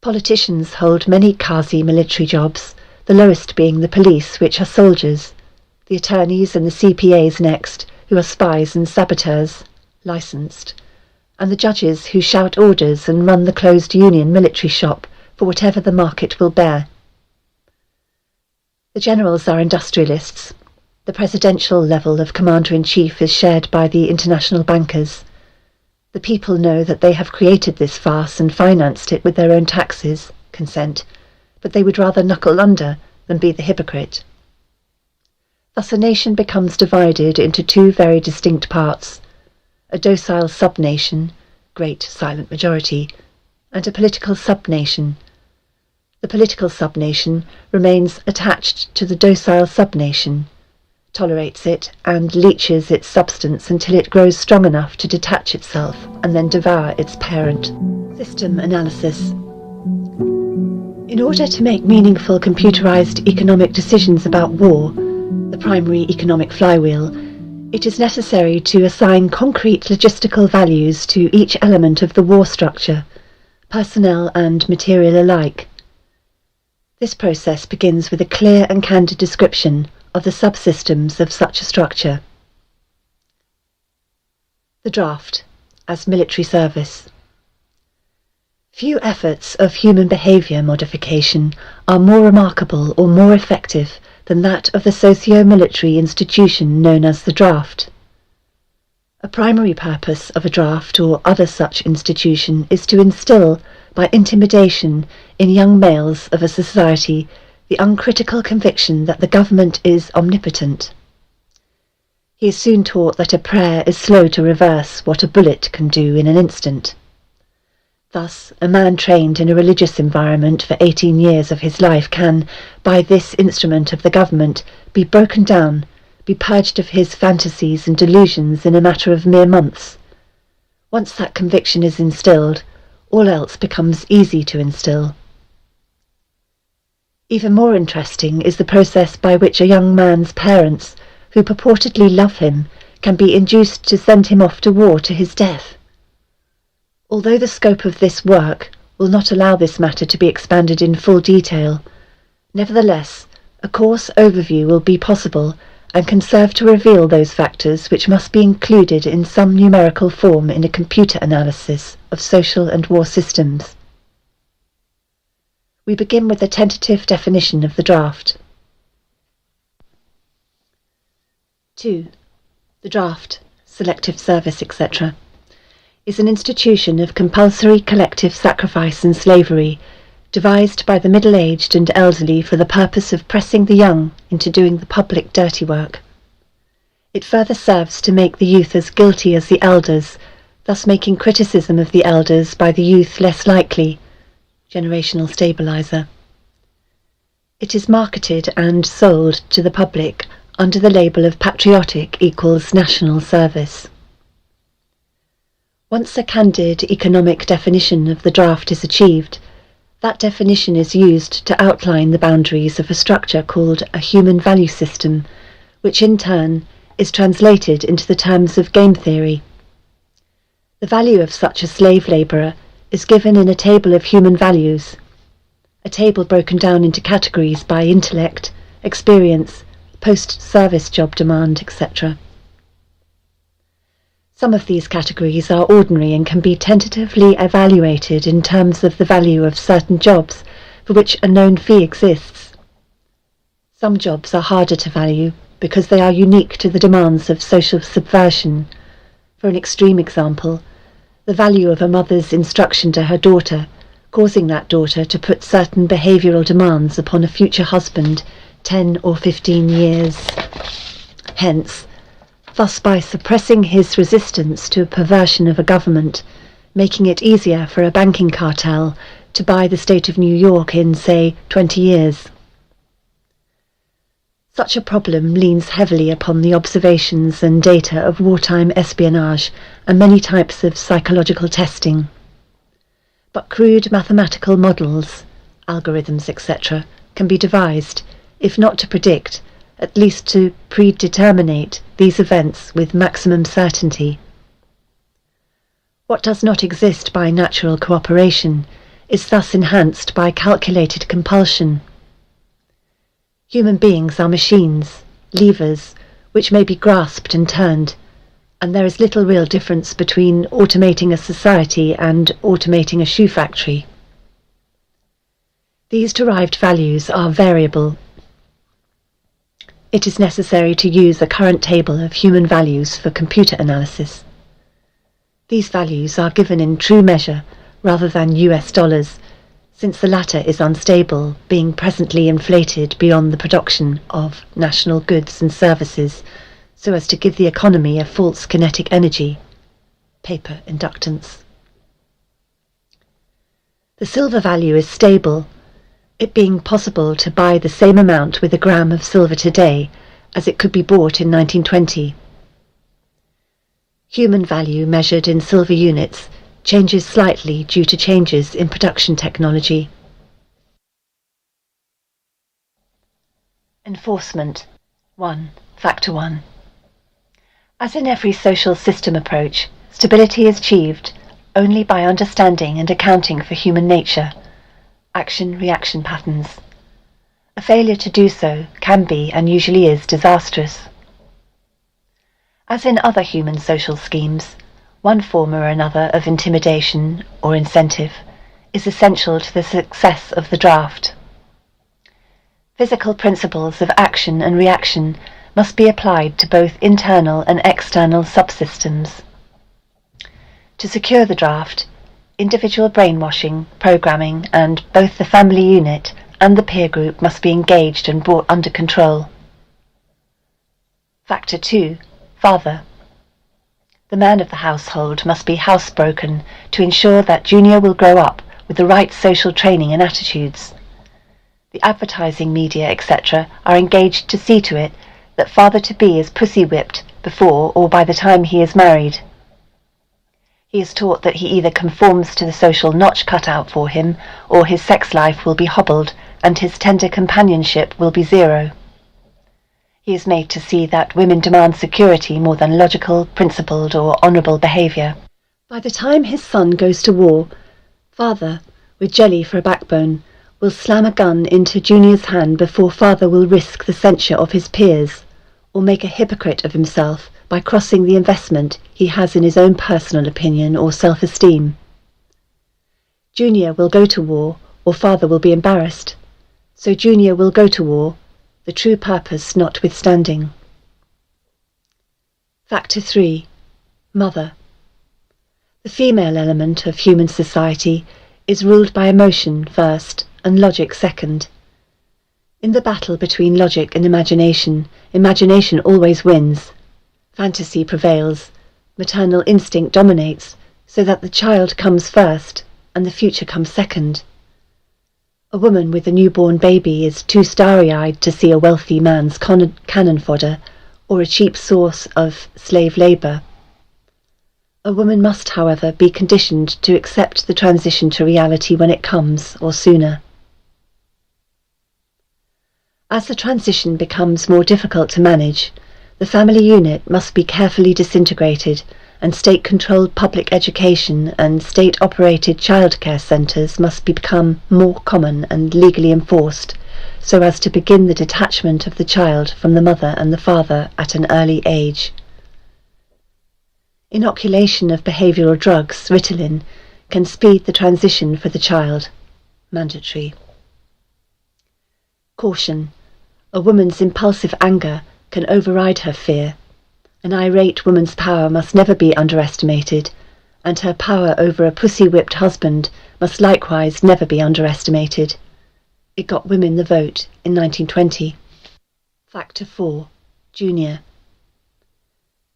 Politicians hold many quasi-military jobs, the lowest being the police, which are soldiers, the attorneys and the CPAs next, who are spies and saboteurs, licensed, and the judges who shout orders and run the closed union military shop for whatever the market will bear. The generals are industrialists. The presidential level of commander-in-chief is shared by the international bankers. The people know that they have created this farce and financed it with their own taxes, consent, but they would rather knuckle under than be the hypocrite. Thus a nation becomes divided into two very distinct parts, a docile sub-nation, great silent majority, and a political sub-nation. The political sub-nation remains attached to the docile sub-nation, tolerates it, and leeches its substance until it grows strong enough to detach itself and then devour its parent. System analysis. In order to make meaningful computerized economic decisions about war, the primary economic flywheel, it is necessary to assign concrete logistical values to each element of the war structure, personnel and material alike. This process begins with a clear and candid description of the subsystems of such a structure. The draft, as military service. Few efforts of human behaviour modification are more remarkable or more effective than that of the socio-military institution known as the draft. A primary purpose of a draft or other such institution is to instill, by intimidation, in young males of a society the uncritical conviction that the government is omnipotent. He is soon taught that a prayer is slow to reverse what a bullet can do in an instant. Thus, a man trained in a religious environment for 18 years of his life can, by this instrument of the government, be broken down, be purged of his fantasies and delusions in a matter of mere months. Once that conviction is instilled, all else becomes easy to instill. Even more interesting is the process by which a young man's parents, who purportedly love him, can be induced to send him off to war to his death. Although the scope of this work will not allow this matter to be expanded in full detail, nevertheless, a coarse overview will be possible and can serve to reveal those factors which must be included in some numerical form in a computer analysis of social and war systems. We begin with a tentative definition of the draft. 2. The draft, selective service, etc., is an institution of compulsory collective sacrifice and slavery, devised by the middle-aged and elderly for the purpose of pressing the young into doing the public dirty work. It further serves to make the youth as guilty as the elders, thus making criticism of the elders by the youth less likely, generational stabilizer. It is marketed and sold to the public under the label of patriotic equals national service. Once a candid economic definition of the draft is achieved, that definition is used to outline the boundaries of a structure called a human value system, which in turn is translated into the terms of game theory. The value of such a slave labourer is given in a table of human values, a table broken down into categories by intellect, experience, post-service job demand, etc. Some of these categories are ordinary and can be tentatively evaluated in terms of the value of certain jobs for which a known fee exists. Some jobs are harder to value because they are unique to the demands of social subversion. For an extreme example, the value of a mother's instruction to her daughter, causing that daughter to put certain behavioural demands upon a future husband 10 or 15 years hence, thus by suppressing his resistance to a perversion of a government, making it easier for a banking cartel to buy the state of New York in, say, 20 years. Such a problem leans heavily upon the observations and data of wartime espionage and many types of psychological testing. But crude mathematical models, algorithms, etc., can be devised, if not to predict, at least to predeterminate these events with maximum certainty. What does not exist by natural cooperation is thus enhanced by calculated compulsion. Human beings are machines, levers, which may be grasped and turned, and there is little real difference between automating a society and automating a shoe factory. These derived values are variable. It is necessary to use a current table of human values for computer analysis. These values are given in true measure rather than US dollars, since the latter is unstable, being presently inflated beyond the production of national goods and services, so as to give the economy a false kinetic energy. Paper inductance. The silver value is stable, it being possible to buy the same amount with a gram of silver today as it could be bought in 1920. Human value measured in silver units changes slightly due to changes in production technology. Enforcement 1. Factor 1. As in every social system approach, stability is achieved only by understanding and accounting for human nature, action-reaction patterns. A failure to do so can be and usually is disastrous. As in other human social schemes, one form or another of intimidation or incentive is essential to the success of the draft. Physical principles of action and reaction must be applied to both internal and external subsystems. To secure the draft, individual brainwashing, programming, and both the family unit and the peer group must be engaged and brought under control. Factor 2. Father. The man of the household must be housebroken to ensure that Junior will grow up with the right social training and attitudes. The advertising media, etc., are engaged to see to it that father-to-be is pussy-whipped before or by the time he is married. He is taught that he either conforms to the social notch cut out for him, or his sex life will be hobbled and his tender companionship will be zero. He is made to see that women demand security more than logical, principled, or honourable behaviour. By the time his son goes to war, father, with jelly for a backbone, will slam a gun into Junior's hand before father will risk the censure of his peers, or make a hypocrite of himself by crossing the investment he has in his own personal opinion or self-esteem. Junior will go to war, or father will be embarrassed, so Junior will go to war, the true purpose notwithstanding. Factor 3. Mother. The female element of human society is ruled by emotion first and logic second. In the battle between logic and imagination, imagination always wins. Fantasy prevails, maternal instinct dominates, so that the child comes first and the future comes second. A woman with a newborn baby is too starry-eyed to see a wealthy man's cannon fodder or a cheap source of slave labour. A woman must, however, be conditioned to accept the transition to reality when it comes, or sooner. As the transition becomes more difficult to manage, the family unit must be carefully disintegrated, and state-controlled public education and state-operated childcare centres must become more common and legally enforced, so as to begin the detachment of the child from the mother and the father at an early age. Inoculation of behavioural drugs, Ritalin, can speed the transition for the child. Mandatory. Caution. A woman's impulsive anger can override her fear. An irate woman's power must never be underestimated, and her power over a pussy-whipped husband must likewise never be underestimated. It got women the vote in 1920. Factor 4. Junior.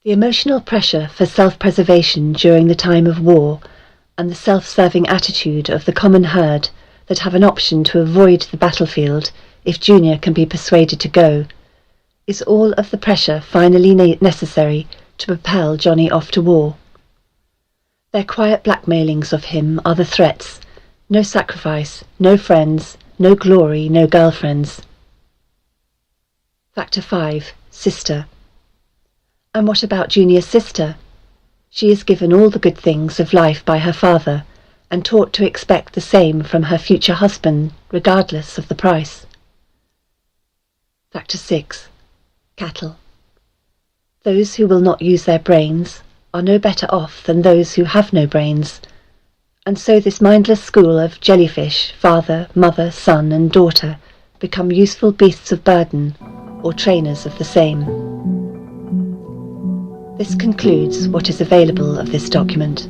The emotional pressure for self-preservation during the time of war, and the self-serving attitude of the common herd that have an option to avoid the battlefield if Junior can be persuaded to go, is all of the pressure finally necessary to propel Johnny off to war. Their quiet blackmailings of him are the threats: no sacrifice, no friends, no glory, no girlfriends. Factor 5. Sister. And what about Junior's sister? She is given all the good things of life by her father, and taught to expect the same from her future husband, regardless of the price. Factor 6. Cattle. Those who will not use their brains are no better off than those who have no brains, and so this mindless school of jellyfish, father, mother, son and daughter become useful beasts of burden, or trainers of the same. This concludes what is available of this document.